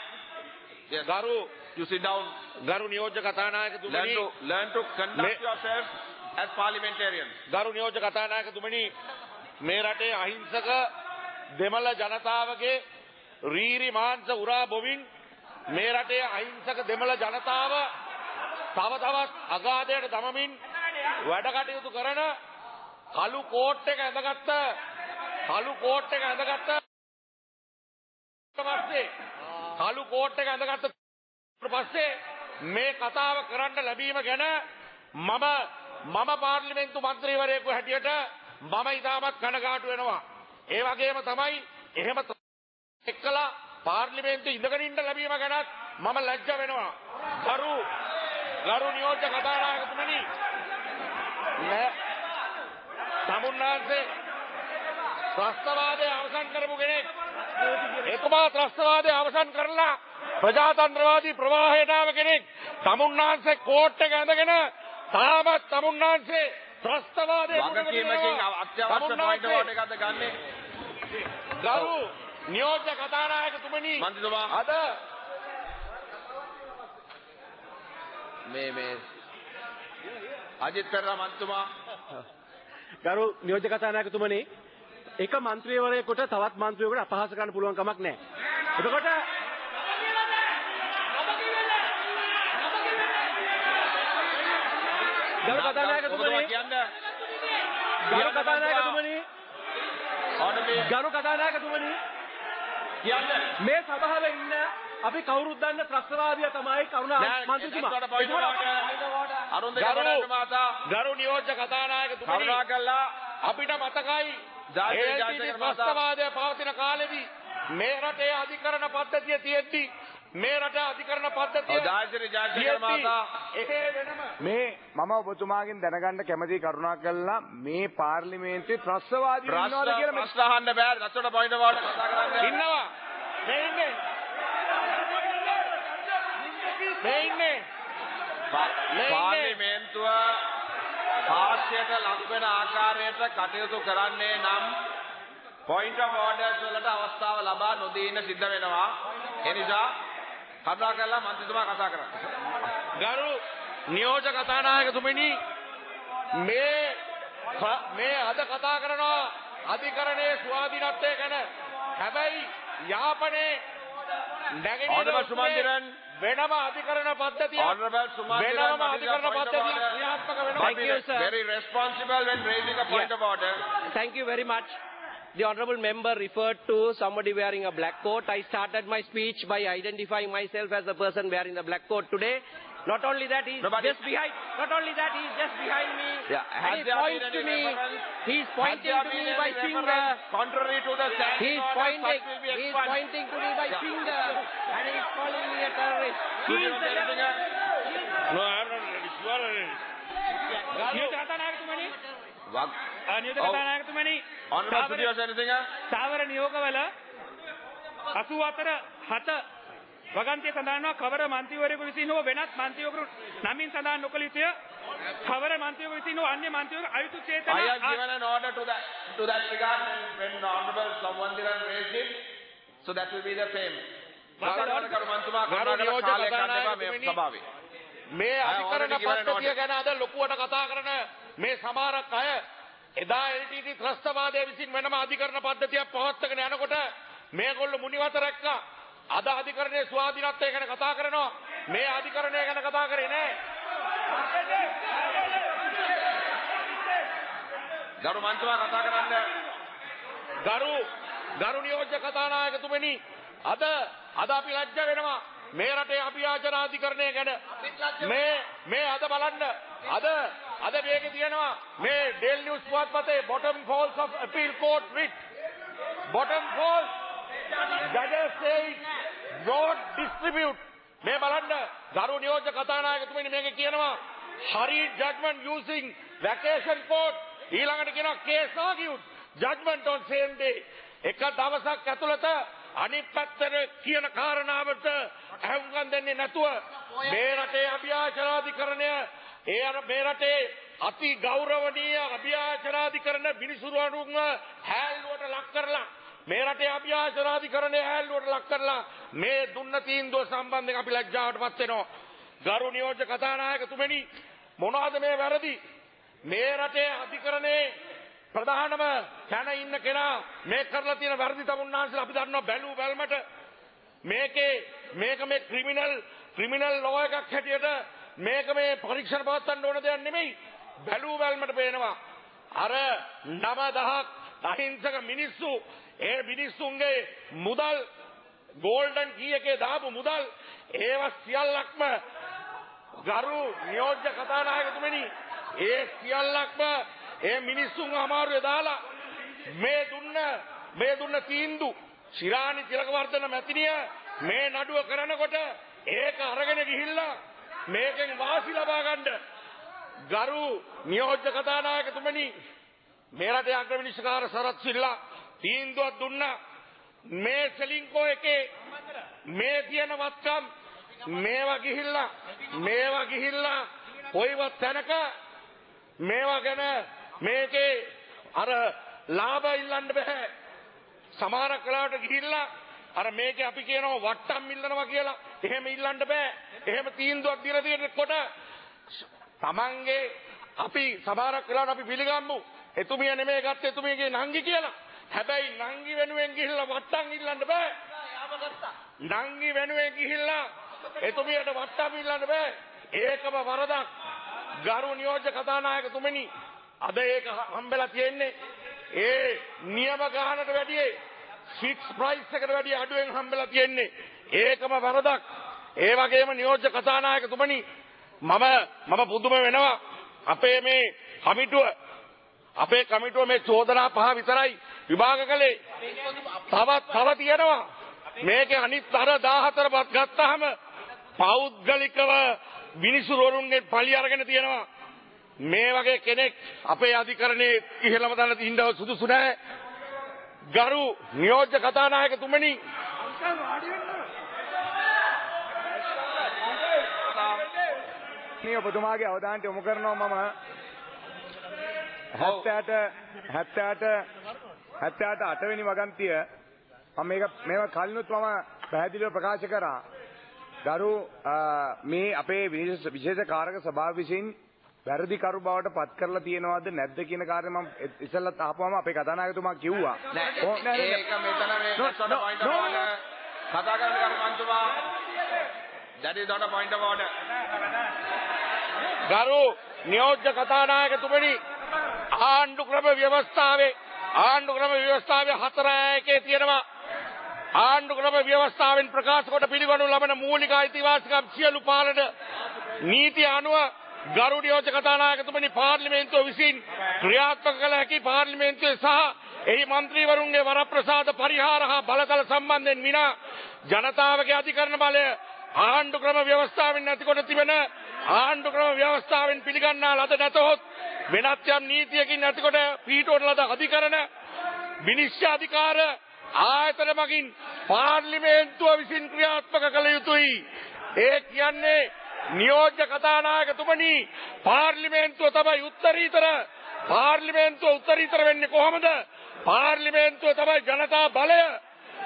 Yes. Garu, you sit down. ගරු නියෝජ්‍ය කතානායකතුමනි, learn to conduct yourself as parliamentarians. ගරු නියෝජ්‍ය කතානායකතුමනි, මේ රටේ අහිංසක දෙමළ ජනතාවගේ රීරි මාංශ උරා බොමින් මේ රටේ අහිංසක දෙමළ ජනතාව තව තවත් අගාධයට දමමින් වැඩ කටයුතු කරන කළු කෝට් එක ඇඳගත්ත පස්සේ මේ කතාව කරන්න ලැබීම ගැන මම පාර්ලිමේන්තු මන්ත්‍රීවරයෙකු හැටියට මම ඉතාමත් කනගාටු වෙනවා. ඒ වගේම තමයි එහෙම එක්කලා පාර්ලිමේන්තු ඉඳගෙන ඉන්න ලැබීම ගැනත් මම ලැජ්ජ වෙනවා. ගරු නියෝජ්‍ය කතානායකතුමනි, තමුන්නාන්සේ ත්‍රස්තවාදය අවසන් කරපු කෙනෙක්. එතුමා ත්‍රස්තවාදය අවසන් කරලා ප්‍රජාතන්ත්‍රවාදී ප්‍රවාහයට ආව කෙනෙක්. තමුන්නාන්සේ කෝට් එක ඇඳගෙන තාමත් තමුන්නාන්සේ ත්‍රස්තවාදයේ වගකීමකින් අත්‍යවශ්‍ය පොයින්ට් එකක්ද ගන්නෙ. ගරු නියෝජ්‍ය කතානායකතුමනි, මන්ත්‍රීතුමා අද මේ අජිත් පෙරේරා මන්ත්‍රීතුමා, ගරු නියෝජ්‍ය කතානායකතුමනි, එක මන්ත්‍රීවරයෙකුට තවත් මන්ත්‍රීවරයෙකුට අපහාස කරන්න පුළුවන් කමක් නැහැ. එතකොට ගරු කතානායකතුමනි, මේ සභාවේ ඉන්න අපි කවුරුත් දන්න ත්‍රස්තවාදියා තමයි කරුණා මන්ත්‍රීතුමා. ගරු නියෝජ්‍ය කතානායකතුමනි, කරුණාකරලා අපිට මතකයි ත්‍රස්තවාදය පවතින කාලෙදී මේ රටේ අධිකරණ පද්ධතිය තියෙද්දි මේ රට අධිකරණ පද්ධතිය මේ මම ඔබතුමාගෙන් දැනගන්න කැමති කරුණාකරලා මේ පාර්ලිමේන්තුවේ ත්‍රස්තවාදී ඉන්නවද කියලා ප්‍රශ්න අහන්න බෑ. රටට පොයින්ට් වලට කතා කරන්න ඉන්නවා. මේ ඉන්නේ පාර්ලිමේන්තුව හාස්‍යයට ලක් වෙන ආකාරයට කටයුතු කරන්නේ නම් පොයින්ට් ඔෆ් ඕඩර්ස් වලට අවස්ථාව ලබා නොදී ඉන්න සිද්ධ වෙනවා. ඒ නිසා කරුණාකරලා මන්ත්‍රීතුමා කතා කරන්න. ගරු නියෝජ්‍ය කතානායකතුමනි, මේ අද කතා කරනවා අධිකරණයේ ස්වාධීනත්වය ගැන. හැබැයි යාපනයේ නැගෙනහිර වෙනම අධිකරණ පද්ධතිය ක්‍රියාත්මක වෙනවා. Thank you, sir. Very responsible when raising a point of order. Thank you very much. The honourable member referred to somebody wearing a black coat. I started my speech by identifying myself as the person wearing the black coat today. Not only that, he's just behind. Not only that, he's just behind me. Yeah. And he points to me. He's pointing to me by finger. Contrary to the standing He's order, pointing. such will be He's expunged. pointing to me by finger, and he's calling me a terrorist. Did you not say anything, No, I am not ready. You are ready. නියෝජ්‍ය කතානායකතුමනි Wag. නියෝජ්‍ය කතානායකතුමනි Honorable Sudhir, say anything? සාවර නියෝගවල 84 7 වගන්තිය සඳහන්ව කවර මන්ත්‍රීවරයෙකු විසින් හෝ වෙනත් මන්ත්‍රීවරු නමින් සඳහන් නොකළ යුතුය. කවර මන්ත්‍රීවරු විසින් හෝ අන්‍ය මන්ත්‍රීවරු අයුතු I චේතනා have given an order to that regard when Honorable Sawandiran raised it, so that will be the same. ගෞරවනීය කරුමන්තුමා කරුණාකර කාලය ගන්න එපා මේ සභාවේ. මේ අධිකරණ පද්ධතිය ගැන අද ලොකුවට කතා කරන මේ සමහර අය එදා LTT ත්‍රස්තවාදයේ විසින් වෙනම අධිකරණ පද්ධතියක් පවත්වාගෙන යනකොට මේගොල්ලෝ මුනිවත රැක්කා. අද අධිකරණයේ ස්වාධීනත්වය ගැන කතා කරනවා. මේ අධිකරණය ගැන කතා කරේ නෑ. ගරුමන්තුමා කතා කරන්න. ගරු නියෝජ්‍ය කතානායකතුමනි අද අපි ලැජ්ජ වෙනවා. මේ රටේ අභියාචන අධිකරණය ගැන මේ අද බලන්න අද මේකේ තියෙනවා මේ ඩේල් news පුවත්පතේ bottom falls of appeal court writ bottom falls judges say broad distribute මේ බලන්න ගරු නියෝජ්‍ය කතානායකතුමනි මේකේ කියනවා hurried judgment using vacation court ඊළඟට කියනවා case argued judgment on same day එක දවසක් ඇතුළත අනිත් පැත්තට කියන කාරණාවට අහුම්කම් දෙන්නේ නැතුව මේ රටේ අභියාචනාධිකරණය මේ රටේ අති ගෞරවනීය අභියාචනාධිකරණ විනිසුරුවන්ව හැල්ලුවට ලක් කරලා මේ රටේ අභියාචනාධිකරණය හැල්ලුවට ලක් කරලා මේ දුන්න තීන්දුව සම්බන්ධයෙන් අපි ලැජ්ජාවටපත් වෙනවා. ගරු නියෝජ්‍ය කතානායකතුමනි මොනවාද මේ වැරදි? මේ රටේ අධිකරණයේ ප්‍රධානම තැන ඉන්න කෙනා මේ කරලා තියෙන වැරදි තමුන්නාන්සලා අපි දන්නවා බැලු බැලමට මේක මේ ක්‍රිමිනල් ලෝ එකක් හැටියට මේක මේ පරීක්ෂණ පවත්වන්න ඕන දෙයක් නෙමෙයි බැලු බැලමට පේනවා අර 9000ක් අහිංසක මිනිස්සු ඒ මිනිස්සුන්ගේ මුදල් ගෝල්ඩන් කී එකේ දාපු මුදල් ඒවා සියල්ලක්ම ගරු නියෝජ්‍ය කතානායකතුමනි ඒ සියල්ලක්ම ඒ මිනිස්සුන් අමාරුවේ දාලා මේ දුන්න තීන්දුව ශිරාණි තිලකවර්ධන මැතිණිය මේ නඩුව කරනකොට ඒක අරගෙන ගිහිල්ලා මේකෙන් වාසි ලබා ගන්න ගරු නියෝජ්‍ය කතානායකතුමනි මේ රටේ අග්‍රවිනිශ්චයකාර සරත් සිල්ලා තීන්දුවක් දුන්නා මේ සෙලින්කෝ එකේ මේ තියෙන වත්කම් මේවා ගිහිල්ලා කොයිවත් තැනක මේවා ගැන මේකේ අර ලාභ ඉල්ලන්න බෑ. සමහරක් වෙලාවට ගිහිල්ලා අර මේකේ අපි කියනවා වට්ටම් ඉල්ලනවා කියලා. එහෙම ඉල්ලන්න බෑ. එහෙම තීන්දුවක් දීලා තියෙනකොට තමන්ගේ අපි සමහරක් වෙලාවට අපි පිළිගම්මු. එතුමිය නෙමෙයි ගත්තේ එතුමියගේ නංගි කියලා. හැබැයි නංගි වෙනුවෙන් ගිහිල්ලා වට්ටම් ඉල්ලන්න බෑ. නංගි වෙනුවෙන් ගිහිල්ලා එතුමියට වට්ටම් ඉල්ලන්න බෑ. ඒකම වරදක්. ගරු නියෝජ්‍ය කතානායකතුමනි අද ඒක හම්බෙලා තියෙන්නේ ඒ නියම ගානට වැඩිය ෆික්ස් ප්‍රයිස් එකට වැඩිය අඩුවෙන් හම්බෙලා තියෙන්නේ ඒකම වරදක්. ඒ වගේම නියෝජ්‍ය කතානායකතුමනි මම පුදුම වෙනවා අපේ කමිටුව මේ චෝදනා 5 විතරයි විභාග කළේ. තව තියෙනවා මේකේ අනිත් අර 14 ගත්තාම පෞද්ගලිකව විනිසුරුවරුන්ගේ පලි අරගෙන තියෙනවා. මේ වගේ කෙනෙක් අපේ අධිකරණයේ ඉහළම තැන ඉන්නව සුදුසු නැහැ. ගරු නියෝජ්‍ය කතානායකතුමනි මේ ඔබතුමාගේ අවධානයට යොමු කරනවා මම 78 වෙනි වගන්තිය මේවා කලිනුත් මම පැහැදිලිව ප්‍රකාශ කරා. ගරු මේ අපේ විශේෂ කාරක සභාව විසින් වැරදි කරු බවට පත් කරලා තියෙනවද නැද්ද කියන කාර්යය මම ඉස්සෙල්ලත් අහපුවම අපේ කතානායකතුමා කිව්වා. ඒක මෙතන මේ සොඩ පොයින්ට් ඔෆ් ඕඩර් කතා කරන කරුමන්තුමා that is not a point of order. ගරු නියෝජ්‍ය කතානායකතුමනි ආණ්ඩු ක්‍රම ව්‍යවස්ථාවේ 4 එකේ තියෙනවා ආණ්ඩුක්‍රම ව්‍යවස්ථාවෙන් ප්‍රකාශ කොට පිළිගනු ලබන මූලික අයිතිවාසිකම් සියලු පාලන නීති අනුව ගරු නියෝජ්‍ය කතානායකතුමනි පාර්ලිමේන්තුව විසින් ක්‍රියාත්මක කළ හැකි පාර්ලිමේන්තුවේ සහ එහි මන්ත්‍රීවරුන්ගේ වරප්‍රසාද පරිහාර හා බලතල සම්බන්ධයෙන් විනා ජනතාවගේ අධිකරණ බලය ආණ්ඩුක්‍රම ව්‍යවස්ථාවෙන් නැතිකොට තිබෙන ආණ්ඩුක්‍රම ව්‍යවස්ථාවෙන් පිළිගන්නා ලද නැතහොත් වෙනත් යම් නීතියකින් නැතිකොට පිහිටවන ලද අධිකරණ විනිශ්චය අධිකාර ආයතන මගින් පාර්ලිමේන්තුව විසින් ක්‍රියාත්මක කළ යුතුයි. ඒ කියන්නේ නියෝජ්‍ය කතානායකතුමනි පාර්ලිමේන්තුව තමයි උත්තරීතර. පාර්ලිමේන්තුව උත්තරීතර වෙන්නේ කොහොමද? පාර්ලිමේන්තුව තමයි ජනතා බලය.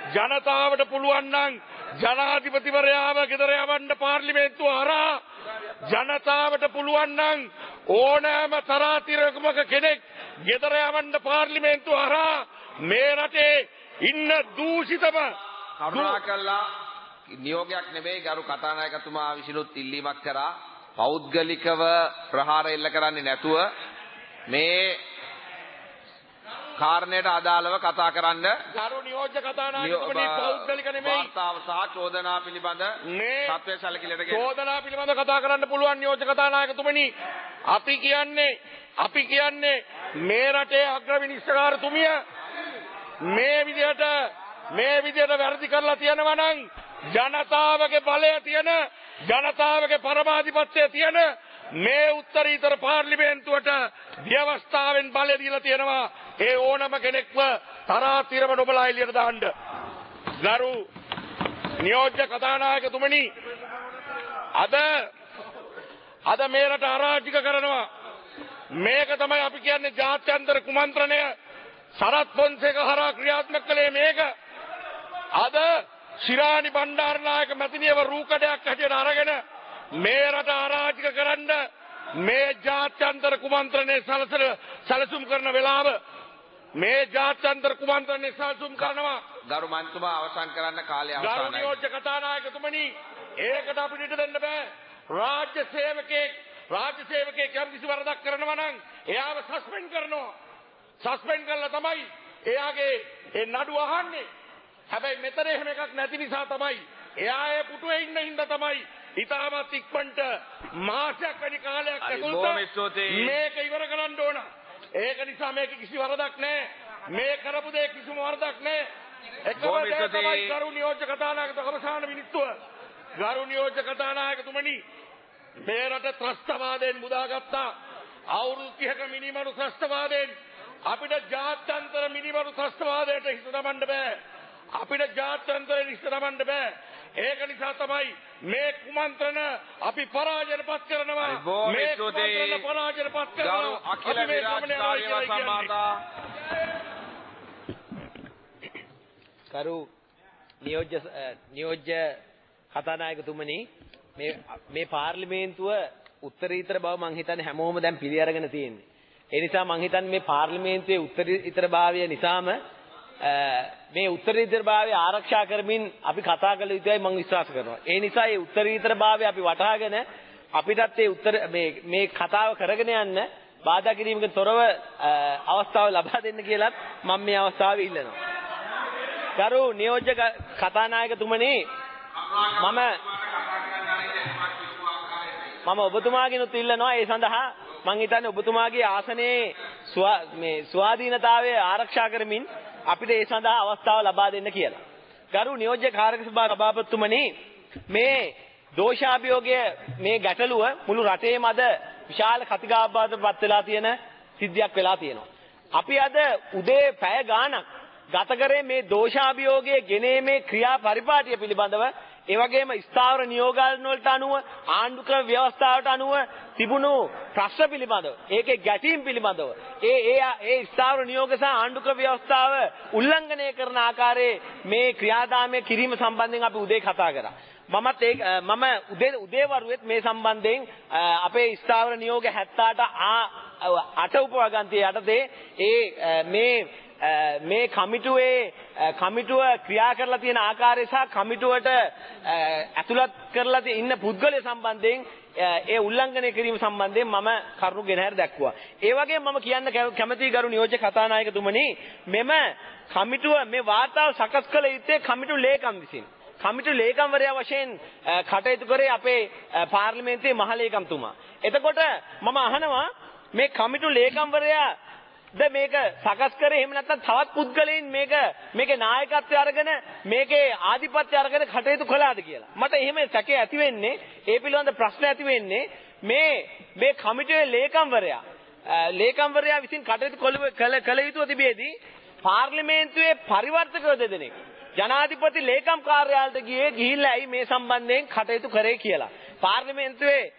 ජනතාවට පුළුවන් නම් ජනාධිපතිවරයාව ගෙදර යවන්න පාර්ලිමේන්තුව හරහා ජනතාවට පුළුවන් නම් ඕනෑම තරාතිරකමක කෙනෙක් ගෙදර යවන්න පාර්ලිමේන්තුව හරහා මේ රටේ ඉන්න දූෂිතම කරුණාකරලා නියෝගයක් නෙවෙයි ගරු කතානායකතුමා විසිනුත් ඉල්ලීමක් කරා පෞද්ගලිකව ප්‍රහාර එල්ල කරන්නේ නැතුව මේ කාරණයට අදාළව කතා කරන්න. ගරු නියෝජ්‍ය කතානායකතුමනි පෞද්ගලික නෙමෙයි වාර්තාව සහ චෝදනා පිළිබඳ තත්ත්වය සැලකිලිට ගෙන චෝදනා පිළිබඳ කතා කරන්න පුළුවන් නියෝජ්‍ය කතානායකතුමනි. අපි කියන්නේ මේ රටේ අග්‍ර විනිශ්චයකාරතුමිය මේ විදියට වැරදි කරලා තියෙනවා නම් ජනතාවගේ බලය තියෙන ජනතාවගේ පරමාධිපත්‍යය තියෙන මේ උත්තරීතර පාර්ලිමේන්තුවට ව්‍යවස්ථාවෙන් බලය දීලා තියෙනවා. ඒ ඕනම කෙනෙක්ව තරාතිරම නොබලා එළියට දාන්න. ගරු නියෝජ්‍ය කතානායකතුමනි අද මේ රට අරාජික කරනවා. මේක තමයි අපි කියන්නේ ජාත්‍යන්තර කුමන්ත්‍රණය. සරත් පොන්සේක හරහා ක්‍රියාත්මක කළේ මේක. අද ශිරාණි බණ්ඩාරනායක මැතිණියව රූකඩයක් හැටියට අරගෙන මේ රට අරාජික කරන්න මේ ජාත්‍යන්තර කුමන්ත්‍රණය සැලසුම් කරන වෙලාව මේ ජාත්‍යන්තර කුමන්ත්‍රණය සැලසුම් කරනවා. ගරු මන්ත්‍රීතුමා අවසන් කරන්න කාලය අවසానයි. ගරු නියෝජ්‍ය කතානායකතුමනි ඒකට අපිට ඉඩ දෙන්න බෑ. රාජ්‍ය සේවකයෙක් යම් කිසි වරදක් කරනවා නම් එයාව සස්පෙන්ඩ් කරනවා. සස්පෙන්ඩ් කරලා තමයි එයාගේ ඒ නඩුව අහන්නේ. හැබැයි මෙතන එහෙම එකක් නැති නිසා තමයි එයා ඒ පුටුවේ ඉන්න හින්දා තමයි ඉතාමත් ඉක්මනට මාසයක් වැඩි කාලයක් ඇතුළත මේක ඉවර කරන්න ඕන. ඒක නිසා මේක කිසි වරදක් නැහැ. මේ කරපු දේ කිසිම වරදක් නැහැ. එකම දේ තමයි ගරු නියෝජ්‍ය කතානායකතුමා අවසාන විනිශ්චය. ගරු නියෝජ්‍ය කතානායකතුමනි මේ රට ත්‍රස්තවාදයෙන් මුදාගත්තා. අවුරුදු 30ක මිනිමරු ත්‍රස්තවාදයෙන් අපිට ජාත්‍යන්තර මිනිමරු ත්‍රස්තවාදයට හිත නමන්න බෑ. අපිට ජාත්‍යන්තර හිත නමන්න බෑ. ඒක නිසා තමයි මේ කුමන්ත්‍රණ අපි පරාජයටපත් කරනවා. මේ කුමන්ත්‍රණ පරාජයටපත් කරනවා. අඛිල විරාජකාරී සම්මාතා කරු නියෝජ්‍ය කතානායකතුමනි මේ පාර්ලිමේන්තුව උත්තරීතර බව මං හිතන්නේ හැමෝම දැන් පිළි අරගෙන තියෙන්නේ. ඒ නිසා මං හිතන්නේ මේ පාර්ලිමේන්තුවේ උත්තරීතරභාවය නිසාම මේ උත්තරීතරභාවය ආරක්ෂා කරමින් අපි කතා කළ යුතුයි මං විශ්වාස කරනවා. ඒ නිසා මේ උත්තරීතරභාවය අපි වටහාගෙන අපිටත් මේ කතාව කරගෙන යන්න බාධා කිරීමකින් තොරව අවස්ථාව ලබා දෙන්න කියලාත් මම මේ අවස්ථාවේ ඉල්ලනවා. ගරු නියෝජ්‍ය කතානායකතුමනි මම ඔබතුමාගෙනුත් ඉල්ලනවා ඒ සඳහා මං හිතන්නේ ඔබතුමාගේ ආසනයේ ස්වාධීනතාවය ආරක්ෂා කරමින් අපිට ඒ සඳහා අවස්ථාව ලබා දෙන්න කියලා. ගරු නියෝජ්‍ය කාර්යක සභාපතිතුමනි මේ දෝෂාභියෝගය මේ ගැටලුව මුළු රටේම අද විශාල කතිකාබාධපත් වෙලා තියෙන සිද්ධියක් වෙලා තියෙනවා. අපි අද උදේ පැය ගාණක් ගත කරේ මේ දෝෂාභියෝගයේ ගෙනීමේ ක්‍රියා පරිපාටිය පිළිබඳව ඒ වගේම ස්ථාවර නියෝගායන වලට අනුව ආණ්ඩුක්‍රම ව්‍යවස්ථාවට අනුව තිබුණු ප්‍රශ්න පිළිබඳව ඒකේ ගැටීම් පිළිබඳව ඒ ස්ථාවර නියෝග සහ ආණ්ඩුක්‍රම ව්‍යවස්ථාව උල්ලංඝනය කරන ආකාරයේ මේ ක්‍රියාදාමය කිරීම සම්බන්ධයෙන් අපි උදේ කතා කරා. මම උදේවරුෙත් මේ සම්බන්ධයෙන් අපේ ස්ථාවර නියෝග 78 උපවගන්තිය යටතේ මේ කමිටුව ක්‍රියා කරලා තියෙන ආකාරය සහ කමිටුවට ඇතුළත් කරලා ඉන්න පුද්ගලයන් සම්බන්ධයෙන් ඒ උල්ලංඝනය කිරීම සම්බන්ධයෙන් මම කරුණු ගෙනහැර දැක්වුවා. ඒ වගේම මම කියන්න කැමතියි ගරු නියෝජ්‍ය කතානායකතුමනි මෙම කමිටුව මේ වාර්තාව සකස් කළ යුත්තේ කමිටු ලේකම් විසින්. කමිටු ලේකම්වරයා වශයෙන් කටයුතු කරේ අපේ පාර්ලිමේන්තුවේ මහ ලේකම්තුමා. එතකොට මම අහනවා මේ කමිටු ලේකම්වරයා මේක සකස් කරේ එහෙම නැත්නම් තවත් පුද්ගලයන් මේකේ නායකත්වය අරගෙන මේකේ ආධිපත්‍ය අරගෙන කටයුතු කළාද කියලා. මට එහෙම සැකේ ඇති වෙන්නේ ඒ පිළිබඳ ප්‍රශ්න ඇති වෙන්නේ මේ කමිටුවේ ලේකම්වරයා විසින් කටයුතු කළ යුතුව තිබෙදී පාර්ලිමේන්තුවේ පරිවර්තකව දෙදෙනෙක් ජනාධිපති ලේකම් කාර්යාලයට ගිහිල්ලා ඇයි මේ සම්බන්ධයෙන් කටයුතු කරේ කියලා. පාර්ලිමේන්තුවේ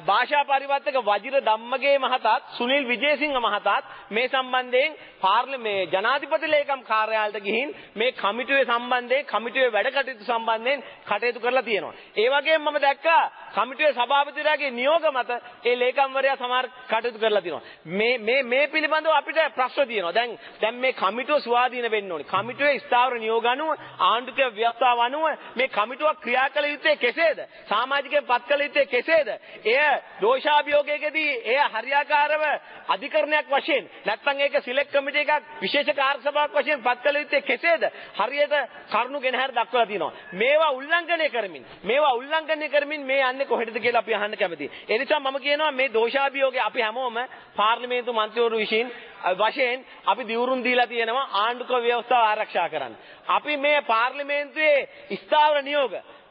භාෂා පරිවර්තක වජිර ධම්මගේ මහතාත් සුනිල් විජේසිංහ මහතාත් මේ සම්බන්ධයෙන් පාර්ලිමේ ජනාධිපති ලේකම් කාර්යාලයට ගිහින් මේ කමිටුවේ සම්බන්ධයෙන් කමිටුවේ වැඩ කටයුතු සම්බන්ධයෙන් කටයුතු කරලා තියෙනවා. ඒ වගේම මම දැක්කා කමිටුවේ සභාපතිවරයාගේ නියෝග මත ඒ ලේකම්වරයා සමහර කටයුතු කරලා තියෙනවා. මේ පිළිබඳව අපිට ප්‍රශ්න තියෙනවා. දැන් මේ කමිටුව ස්වාධීන වෙන්න ඕනේ. කමිටුවේ ස්ථාවර නියෝග අනුව ආණ්ඩුක්‍රම ව්‍යවස්ථාව අනුව මේ කමිටුව ක්‍රියා කළ යුත්තේ කෙසේද? සමාජිකයෙන් පත් කළ යුත්තේ කෙසේද? එය දෝෂාභියෝගයකදී එය හරියාකාරව අධිකරණයක් වශයෙන් නැත්නම් ඒක සිලෙක්ට් කමිටු එකක් විශේෂ කාර්ය සභාවක් වශයෙන් පත් කළ යුත්තේ කෙසේද? හරියට කරුණු ගෙනහැර දක්වලා තියෙනවා. මේවා උල්ලංඝනය කරමින් මේ යන්නේ කොහෙටද කියලා අපි අහන්න කැමතියි. ඒ නිසා මම කියනවා මේ දෝෂාභියෝගය අපි හැමෝම පාර්ලිමේන්තු මන්ත්‍රීවරු විසින් වශයෙන් අපි දිවුරුම් දීලා තියෙනවා ආණ්ඩුක්‍රම ව්‍යවස්ථාව ආරක්ෂා කරන්න. අපි මේ පාර්ලිමේන්තුවේ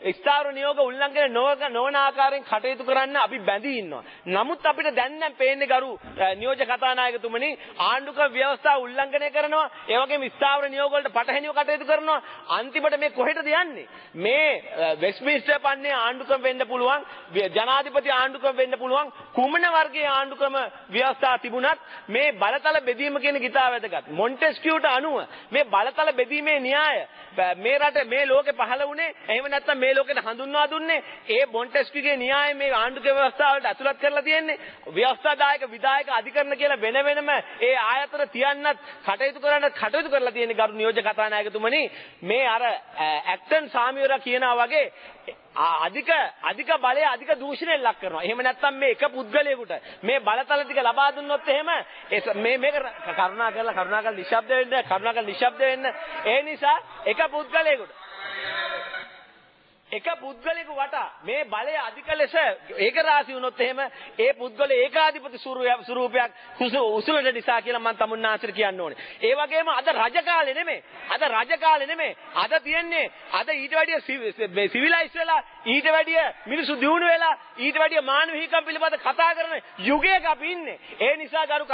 ස්ථාවර නියෝග උල්ලංඝනය නොවන ආකාරයෙන් කටයුතු කරන්න අපි බැඳී ඉන්නවා. නමුත් අපිට දැන් පේන්නේ ගරු නියෝජ්‍ය කතානායකතුමනි ආණ්ඩුක්‍රම ව්‍යවස්ථාව උල්ලංඝනය කරනවා. ඒ වගේම ස්ථාවර නියෝග වලට පටහැනිව කටයුතු කරනවා. අන්තිමට මේ කොහෙටද යන්නේ? මේ වෙස්ට්මින්ස්ටර් පන්නේ ආණ්ඩුක්‍රම වෙන්න පුළුවන්, ජනාධිපති ආණ්ඩුක්‍රම වෙන්න පුළුවන්, කුමන වර්ගයේ ආණ්ඩුක්‍රම ව්‍යවස්ථා තිබුණත් මේ බලතල බෙදීම කියන ගිතා වැදගත්. මොන්ටෙස්කියුට අනුව මේ බලතල බෙදීමේ න්‍යාය මේ රට මේ ලෝකේ පහළ වුණේ එහෙම නැත්නම් මේ ලෝකෙට හඳුන්වා දුන්නේ ඒ මොන්ටෙස්කියුගේ න්‍යාය මේ ආණ්ඩුක්‍රම ව්‍යවස්ථාවට ඇතුළත් කරලා තියෙන්නේ. ව්‍යවස්ථාදායක විධායක අධිකරණ කියලා වෙනම ඒ ආයතන තියන්නත් කටයුතු කරලා තියෙන්නේ ගරු නියෝජ්‍ය කතානායකතුමනි. මේ අර ඇක්ටන් සාමිවරා කියනවා වගේ අධික බලය අධික දූෂණයෙන් ලක් කරනවා. එහෙම නැත්නම් මේ එක පුද්ගලයෙකුට මේ බලතල ටික ලබා දුන්නොත් එහෙම මේක කරුණාකරලා නිශ්ශබ්ද වෙන්න. ඒ නිසා එක පුද්ගලයෙකු වටා මේ බලය අධික ලෙස ඒක රාශි වුණොත් එහෙම ඒ පුද්ගල ඒකාධිපති ස්වරූපයක් උසුලන නිසා කියලා මම තමුන්නාන්සේට කියන්න ඕනේ. ඒ වගේම අද රජ කාලේ නෙමෙයි. අද තියන්නේ ඊට වැඩිය සිවිලයිස් වෙලා ඊට වැඩිය මිනිසු දියුණු වෙලා ඊට වැඩිය මානව හිමිකම් පිළිබඳ කතා කරන යුගයක අපි ඉන්නේ. ඒ නිසා ගරු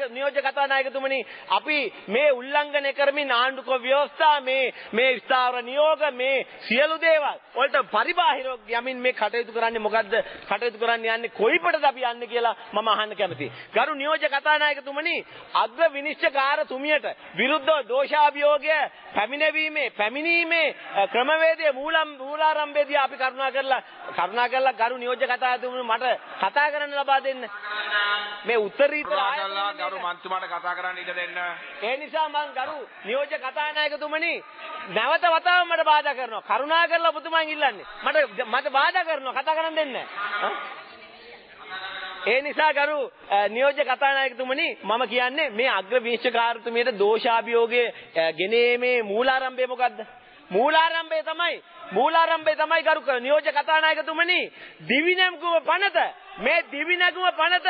නියෝජ්‍ය කතානායකතුමනි අපි මේ උල්ලංඝනය කරමින් ආණ්ඩුක්‍රම ව්‍යවස්ථා මේ ස්ථාවර නියෝග මේ සියලු දේවල් වලට පරිබාහිරව යමින් මේ කටයුතු කරන්නේ මොකද්ද? කටයුතු කරන්න යන්නේ කොයිපටද අපි යන්නේ කියලා මම අහන්න කැමතියි. ගරු නියෝජ්‍ය කතානායකතුමනි අග්‍ර විනිශ්චයකාරතුමියට විරුද්ධව දෝෂාභියෝගය පැමිණීමේ ක්‍රමවේදයේ මූලාරම්භයේදී අපි කරුණා කරලා ගරු නියෝජ්‍ය කතානායකතුමනි මට කතා කරන්න ලබා දෙන්න. මේ උත්තරීතර ගරු මන්ත්‍රීතුමාට කතා කරන්න ඉඩ දෙන්න. ඒ නිසා මම ගරු නියෝජ්‍ය කතානායකතුමනි නැවත වතාවක් මට බාධා කරනවා. කරුණා කරලා ඔබතුමා ඉල්ලන්නේ. මට බාධා කරනවා කතා කරන්න දෙන්නේ නැහැ. ඒ නිසා ගරු නියෝජ්‍ය කතානායකතුමනි මම කියන්නේ මේ අග්‍ර විනිශ්චයකාරතුමියට දෝෂාභියෝගයේ ගෙනීමේ මූලාරම්භය මොකද්ද? මූලාරම්භය තමයි ගරු නියෝජ්‍ය කතානායකතුමනි දිවිනැගුම පනත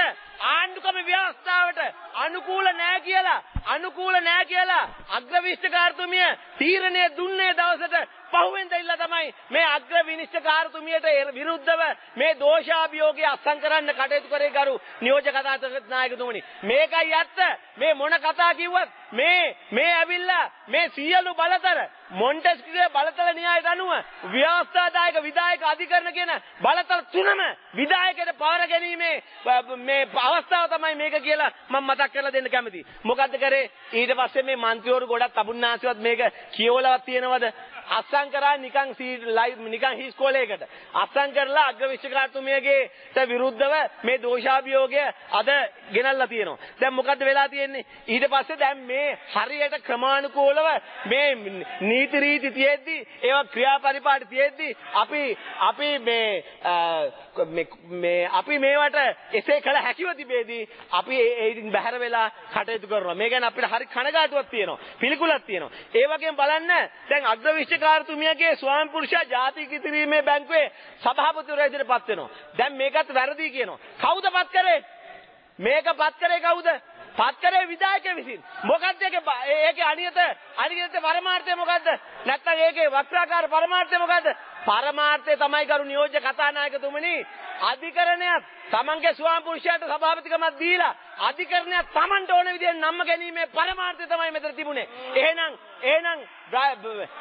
ආණ්ඩුක්‍රම ව්‍යවස්ථාවට අනුකූල නෑ කියලා අග්‍ර විනිශ්චයකාරතුමිය තීරණය දුන්නේ දවසට පහුවෙන්ද ඉල්ල තමයි මේ අග්‍ර විනිශ්චයකාරතුමියට විරුද්ධව මේ දෝෂාභියෝගය අත්සන් කරන්න කටයුතු කරේ ගරු නියෝජ්‍ය කතානායකතුමනි. මේකයි ඇත්ත. මේ මොන කතා කිව්වත් මේ ඇවිල්ලා මේ සියලු බලතල මොන්ටෙස්කියුගේ බලතල න්‍යායට අනුව ව්‍යවස්ථාදායක විධායක අධිකරණ කියන බලතල තුනම විධායකයට පවර ගැනීමේ මේ අවස්ථාව තමයි මේක කියලා මම මතක් කරලා දෙන්න කැමතියි. මොකද්ද කරේ? ඊට පස්සේ මේ മന്ത്രിවරු ගොඩක් තමුන්නාසිවත් මේක කියවලවත් තියෙනවද? අස්සම් කරා නිකන් හිස්කෝලේකට අස්සම් කරලා අග්‍රවිශ්වකාරතුමියගේට විරුද්ධව මේ දෝෂාභියෝගය අද ගෙනල්ලා තියෙනවා. දැන් මොකද්ද වෙලා තියෙන්නේ? ඊට පස්සේ දැන් මේ හරියට ක්‍රමානුකූලව මේ නීති රීති තියෙද්දි ඒවා ක්‍රියාපරිපාටි තියෙද්දි අපි මේවට එසේ කළ හැකිව තිබේදී අපි ඒකින් බැහැර වෙලා කටයුතු කරනවා. මේ ගැන අපිට හරි කනගාටුවක් තියෙනවා. පිළිකුලක් තියෙනවා. ඒ වගේම බලන්න දැන් අග්‍රවිශ්වකාරතුමියගේ ස්වාමි පුරුෂයා ජාතික ඉතිරීමේ බැංකුවේ සභාපතිවරයා විදිහට පත් වෙනවා. දැන් මේකත් වැරදි කියනවා. කවුද පත් කරේ? මේක පත් කරේ කවුද? පත් කරේ විධායකයෙ විසින්. මොකක්ද ඒකේ අනියත පරමාර්ථය මොකද්ද? නැත්නම් ඒකේ වක්‍රාකාර පරමාර්ථය මොකද්ද? පරමාර්ථය තමයි කරු නියෝජ්‍ය කතානායකතුමනි අධිකරණයක් තමන්ගේ ස්වාම පුරුෂයාට සභාපතිකමක් දීලා අධිකරණයක් තමන්ට ඕන විදිහෙන් නම්ම ගැනීමේ පරමාර්ථය තමයි මෙතන තිබුණේ.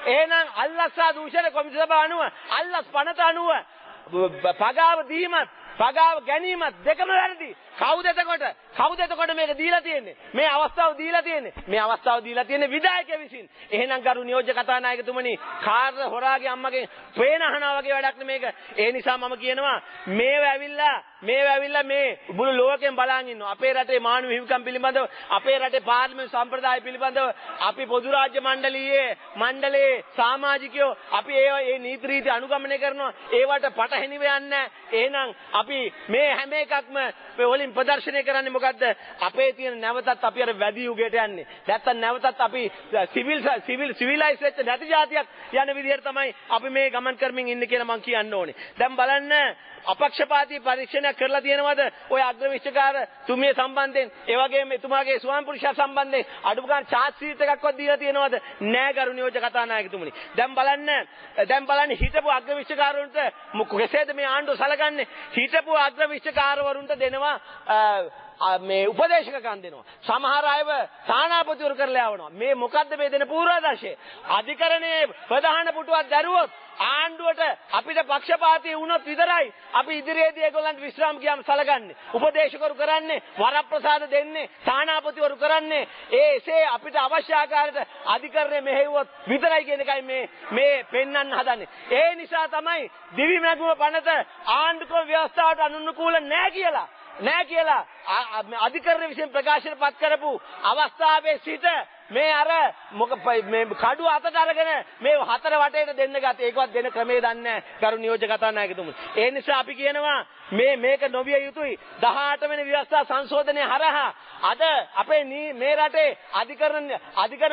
එහෙනම් අල්ලස්සා දූෂණ කොමිසම සභාව අනුව අල්ලස් පනත අනුව පගාව දීමත් පගාව ගැනීමත් දෙකම වැරදි. කවුද එතකොට මේක දීලා තියෙන්නේ? මේ අවස්ථාව දීලා තියෙන්නේ විධායකයෙ විසින්. එහෙනම් ගරු නියෝජ්‍ය කතානායකතුමනි කාර්ය හොරාගේ අම්මගේ පේන අහනවා වගේ වැඩක් නෙමේක. ඒ නිසා මම කියනවා මේව ඇවිල්ලා මේ මුළු ලෝකෙම බලන් ඉන්නවා. අපේ රටේ මානව හිමිකම් පිළිබඳව අපේ රටේ පාර්ලිමේන්තු සම්ප්‍රදාය පිළිබඳව අපි පොදු රාජ්‍ය මණ්ඩලයේ සමාජිකයෝ අපි ඒ නීති රීති අනුගමනය කරනවා. ඒවට පටහැනිව යන්නේ. එහෙනම් අපි මේ හැම එකක්ම වලින් ප්‍රදර්ශනය කරන්නේ මොකද්ද? අපේ තියෙන නැවතත් අපි අර වැඩි යුගයට යන්නේ. නැත්තම් නැවතත් අපි සිවිලයිස් වෙච්ච නැති જાතියක් යන විදිහට තමයි අපි මේ ගමන් කරමින් ඉන්නේ කියලා මම කියන්න ඕනේ. දැන් බලන්න අපක්ෂපාතී පරීක්ෂණයක් කරලා තියෙනවද ඔය අග්‍රවිශ්වකාර තුමිය සම්බන්ධයෙන්? ඒ වගේම එතුමාගේ ස්වාමි පුරුෂයා සම්බන්ධයෙන් අඩුම ගන්න charge sheet එකක්වත් දීලා තියෙනවද? නෑ ගරු නියෝජ්‍ය කතානායකතුමනි. දැන් බලන්න හිටපු අග්‍රවිශ්වකාරවරුන්ට කෙසේද මේ ආණ්ඩුව සලකන්නේ? හිටපු අග්‍රවිශ්වකාරවරුන්ට දෙනවා මේ උපදේශකකම් දෙනවා. සමහර අයව තානාපතිවරු කරලා යවනවා. මේ මොකද්ද මේ දෙන පූර්වාදර්ශය? අධිකරණයේ ප්‍රධාන පුටුවක් දැරුවොත් ආණ්ඩුවට අපිට පක්ෂපාතී වුණොත් විතරයි අපි ඉදිරියේදී ඒගොල්ලන්ට විශ්‍රාම ගියාම සලකන්නේ. උපදේශකවරු කරන්නේ, වරප්‍රසාද දෙන්නේ, තානාපතිවරු කරන්නේ. එසේ අපිට අවශ්‍ය ආකාරයට අධිකරණය මෙහෙයුවොත් විතරයි කියන එකයි මේ පෙන්වන්න හදන්නේ. ඒ නිසා තමයි දිවි මැගුම පනත ආණ්ඩුක්‍රම ව්‍යවස්ථාවට අනුකූල නෑ කියලා අධිකරණ විසින් ප්‍රකාශනපත් කරපු අවස්ථාවේ සිට මේ මේ කඩුව අතට අරගෙන මේ හතර වටේට දෙන්න ගත්තේ. ඒකවත් දෙන ක්‍රමේ දන්නේ නැහැ ගරු නියෝජ්‍ය කතානායකතුමනි. ඒ නිසා අපි කියනවා මේක නොවිය යුතුයි. 18 වෙනි ව්‍යවස්ථා සංශෝධනය හරහා අද අපේ මේ රටේ අධිකරණ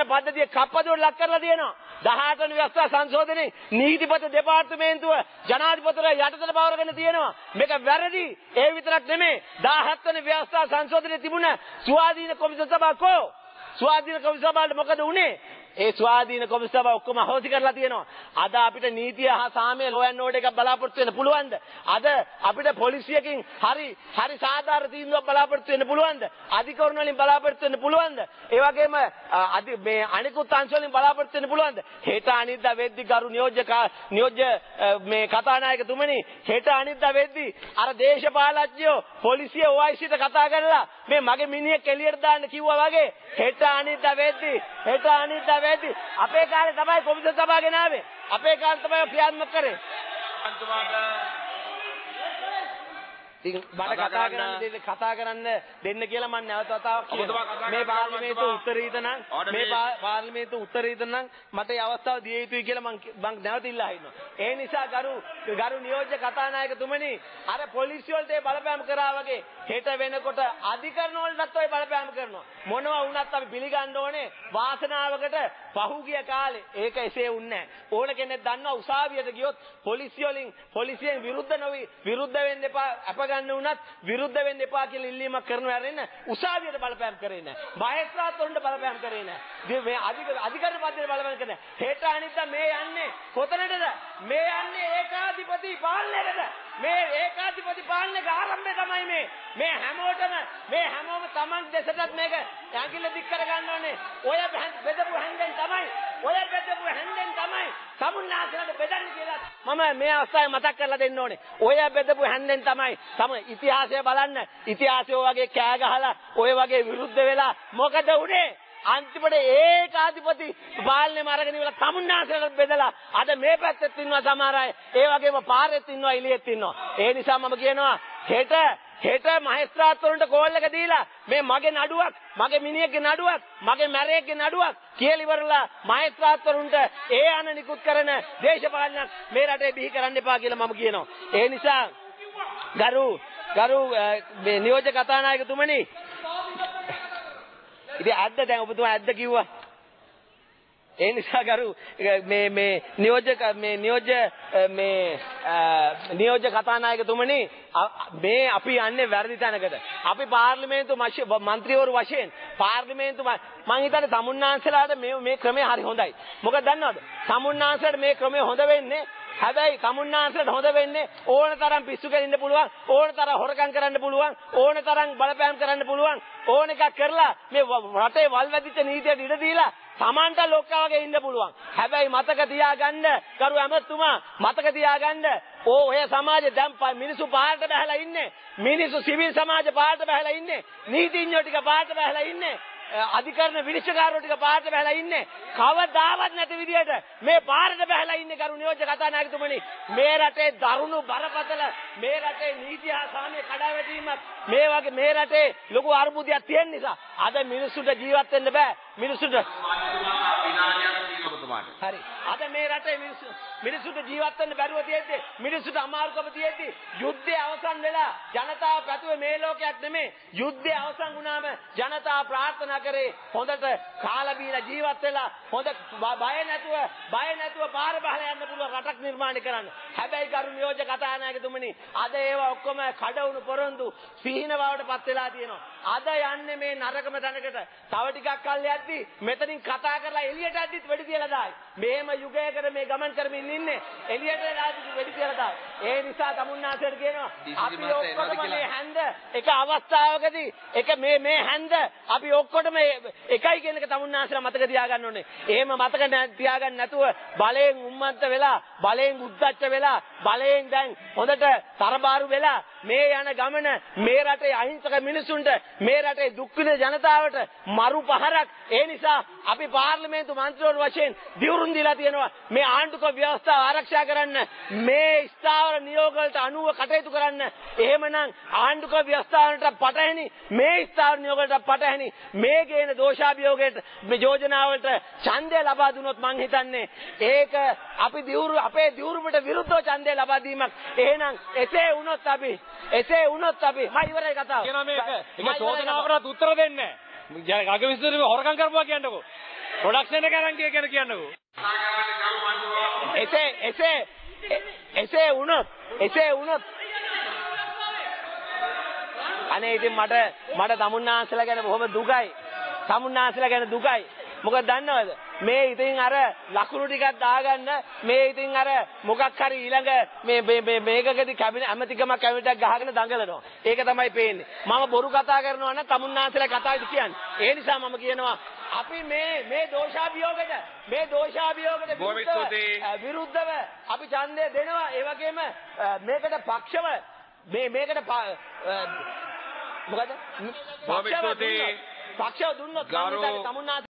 පද්ධතිය කප්පදුවට ලක් කරලා තියෙනවා. 18 වෙනි ව්‍යවස්ථා සංශෝධනයේ නීතිපති දෙපාර්තමේන්තුව ජනාධිපතිවරයා යටතට බවරගෙන තියෙනවා. මේක වැරදි. ඒ විතරක් නෙමෙයි 17 වෙනි ව්‍යවස්ථා සංශෝධනයේ තිබුණ ස්වාධීන කොමිසම සභාව ස්වාධීන කොමිසම සභාවට මොකද වුනේ? ඒ ස්වාධීන කොමිසම සභාව ඔක්කොම අහෝසි කරලා තියෙනවා. අද අපිට නීතිය හා සාමය ලෝයන් ඕඩර් එකක් බලාපොරොත්තු වෙන්න පුළුවන්ද? අද අපිට පොලිසියකින් හරි සාධාරණ තීන්දුවක් බලාපොරොත්තු වෙන්න පුළුවන්ද? අධිකරණ වලින් බලාපොරොත්තු වෙන්න පුළුවන්ද? ඒ වගේම මේ අනිකුත් අංශ වලින් බලාපොරොත්තු වෙන්න පුළුවන්ද? හෙට අනිද්දා වෙද්දි ගරු නියෝජ්‍ය මේ කතානායකතුමනි හෙට අනිද්දා වෙද්දි අර දේශපාලඥයෝ පොලිසිය OICට කතා කරලා මේ මගේ මිනිහෙක් එළියට දාන්න කිව්වා වගේ හෙට අනිද්දා වෙද්දි අපේ කාලේ තමයි කොමිසම සභාව ගෙනාවේ. අපේ කාලේ තමයි ක්‍රියාත්මක කරේ. බඩ කතා කරන්න දෙන්න කියලා මම නැවත වතාවක් කියනවා. මේ පාර්ලිමේන්තු උත්තරීත නම් මට මේ අවස්ථාව දිය යුතුයි කියලා මම නැවත ඉල්ලා හිටිනවා. ඒ නිසා ගරු නියෝජ්‍ය කතානායකතුමනි අර පොලිසිය වලට බලපෑම් කරා වගේ හෙට වෙනකොට අධිකරණ වලටත් ඔය බලපෑම් කරනවා. මොනවා වුණත් අපි පිළිගන්න ඕනේ වාසනාවකට පහුගිය කාලේ ඒක එසේ වුණේ නැහැ. ඕන කෙනෙක් දන්නවා උසාවියට ගියොත් පොලිසියෙන් විරුද්ධ වෙන්න එපා. ගන්න උනත් විරුද්ධ වෙන්න එපා කියලා ඉල්ලීමක් කරනවා ඇරෙන්න උසාවියට බලපෑම් කරේ නැහැ. මහේස්ත්‍රාත් වලට බලපෑම් කරේ නැහැ. මේ අධිකරණ පද්ධතියට බලපෑම් කරේ නැහැ. හෙට අනිද්දා මේ යන්නේ කොතනටද? මේ යන්නේ ඒකාධිපති පාලනයකට. මේ ඒකාධිපති පාලනයේ ආරම්භය තමයි මේ හැමෝම Taman දෙසටත් මේක ඇඟිල්ල දික් කර ගන්න ඕනේ. ඔය බෙදපු හැන්දෙන් තමයි සමුන්නාසලට බෙදන්නේ කියලා මම මේ අවස්ථාවේ මතක් කරලා දෙන්න ඕනේ. ඔය බෙදපු හැන්දෙන් තමයි ඉතිහාසය බලන්න. ඉතිහාසය වගේ කෑ ගහලා ඔය වගේ විරුද්ධ වෙලා මොකද උනේ? අන්තිමට ඒකාධිපති පාලනේ මාර්ගගෙන ඉවලා තමුන්නාසලට බෙදලා අද මේ පැත්තෙත් ඉන්නවා සමහර අය. ඒ වගේම පාරෙත් ඉන්නවා එළියෙත් ඉන්නවා. ඒ නිසා මම කියනවා හෙට මහේස්ත්‍රාත්වරුන්ට කෝල් එක දීලා මේ මගේ නඩුවක්, මගේ මිනිහෙක්ගේ නඩුවක්, මගේ මැරයෙක්ගේ නඩුවක් කියලා ඉවරලා මහේස්ත්‍රාත්වරුන්ට ඒ අන නිකුත් කරන දේශපාලනයක් මේ රටේ බිහි කරන්න එපා කියලා මම කියනවා. ඒ නිසා ගරු මේ නියෝජ්‍ය කතානායකතුමනි ඉතින් ඇද්ද දැන් ඔබතුමා ඇද්ද කිව්වා. ඒ නිසා ගරු මේ නියෝජ්‍ය කතානායකතුමනි මේ අපි යන්නේ වැරදි තැනකට. අපි පාර්ලිමේන්තු මන්ත්‍රීවරු වශයෙන් පාර්ලිමේන්තු මං හිතන්නේ තමුන්නාන්සලාට මේ ක්‍රමය හරි හොඳයි. මොකද දන්නවද? තමුන්නාන්සලාට මේ ක්‍රමය හොඳ වෙන්නේ හැබැයි තමුන්නාන්සලාට හොඳ වෙන්නේ ඕන තරම් පිස්සු කෙලින්න පුළුවන්, ඕන තරම් හොරකම් කරන්න පුළුවන්, ඕන තරම් බලපෑම් කරන්න පුළුවන්, ඕන එකක් කරලා මේ රටේ වල්වැදිච්ච නීතියට ඉඩ දීලා Samanta ලෝකා වගේ ඉන්න පුළුවන්. හැබැයි මතක තියාගන්න කරු ඇමතුමා මතක තියාගන්න ඔය සමාජය දැන් මිනිස්සු පාරට බහලා ඉන්නේ. මිනිස්සු සිවිල් සමාජ පාරට බහලා ඉන්නේ. නීතිඥයෝ ටික පාරට බහලා ඉන්නේ. අධිකරණ විනිශ්චයකාරයෝ ටික පාරට බහලා ඉන්නේ. කවදාවත් නැති විදියට මේ පාරට බහලා ඉන්නේ කරු නියෝජ්‍ය කතානායකතුමනි. මේ රටේ දරුණු බරපතල මේ රටේ නීති හා සාමය කඩාවැටීමක් මේ වගේ මේ රටේ ලොකු අර්බුදයක් තියෙන නිසා අද මිනිස්සුන්ට ජීවත් වෙන්න බෑ. මිනිස්සුන්ට හරි. අද මේ රටේ මිනිස්සුන්ට ජීවත් වෙන්න බැරුව තියෙද්දි මිනිස්සුන්ට අමාරුකම තියෙද්දි යුද්ධය අවසන් වෙලා ජනතාව පැතුවේ මේ ලෝකයක් නෙමෙයි. යුද්ධය අවසන් වුණාම ජනතාව ප්‍රාර්ථනා කරේ හොඳට කාලා බීලා ජීවත් වෙලා හොඳ බය නැතුව පාර බහලා යන්න පුළුවන් රටක් නිර්මාණය කරන්න. හැබැයි කරු නියෝජ්‍ය කතානායකතුමනි අද ඒවා ඔක්කොම කඩවුණු පොරොන්දු සිහින බවටපත් වෙලා තියෙනවා. අද යන්නේ මේ නරකම තැනකට. තව ටිකක් කල් යද්දි මෙතනින් කතා කරලා එළියට ඇද්දිත් වෙඩි තියලා දායි. මේම යුගයකට මේ ගමන් කරමින් ඉන්නේ. එළියට වෙඩි තියලා දායි. ඒ නිසා තමුන්නාසයට කියනවා අපි ඔක්කොම මේ හැන්ද එක අවස්ථාවකදී එක මේ හැන්ද අපි ඔක්කොටම එකයි කියන එක තමුන්නාසලා මතක තියාගන්න ඕනේ. එහෙම මතක තියාගන්න නැතුව බලයෙන් උම්මන්ත වෙලා බලයෙන් උද්දච්ච වෙලා බලයෙන් දැන් හොඳට තරබාරු වෙලා මේ යන ගමන මේ රටේ අහිංසක මිනිසුන්ට මේ රටේ දුක් විඳ ජනතාවට මරු පහරක්. ඒ නිසා අපි පාර්ලිමේන්තු මන්ත්‍රීවරු වශයෙන් දියුරුම් දීලා තියෙනවා මේ ආණ්ඩුක ව්‍යවස්ථාව ආරක්ෂා කරන්න, මේ ස්ථාවර නියෝග වලට අනුව කටයුතු කරන්න. එහෙමනම් ආණ්ඩුක ව්‍යවස්ථාවට පටහැනි මේ ස්ථාවර නියෝග වලට පටහැනි මේ ගේන දෝෂාභියෝගයට මේ යෝජනාවලට ඡන්දය ලබා දුනොත් මං හිතන්නේ ඒක අපි අපේ දියුරුමට විරුද්ධව ඡන්දය ලබා දීමක්. එහෙනම් එසේ වුණොත් අපි මම ඉවරයි කතාව. කියනවා මේක චෝදනාවකට උත්තර දෙන්නේ නැහැ. අගවිස්තර හොරකම් කරපුවා කියන්නකෝ. ප්‍රොඩක්ෂන් එක අරන් කියන කියන්නකෝ. එසේ වුණොත් අනේ ඉතින් මට තමුන්නාන්සලා ගැන බොහොම දුකයි. මොකද දන්නවද? මේ ඉතින් අර ලකුණු ටිකක් දාගන්න මේ ඉතින් අර මොකක් හරි ඊළඟ මේකකදී කැබිනට් ඇමතිකමක් කැබිනට් ගහගෙන දඟලනවා. ඒක තමයි පේන්නේ. මම බොරු කතා කරනවා නම් තමුන්නාන්සලා කතාවද කියන්නේ. ඒ නිසා මම කියනවා අපි මේ දෝෂාභියෝගයට විරුද්ධව අපි ඡන්දය දෙනවා. ඒ වගේම මේකට පක්ෂව මේකට මොකද? පක්ෂව දුන්නොත් තමුන්නාන්සලා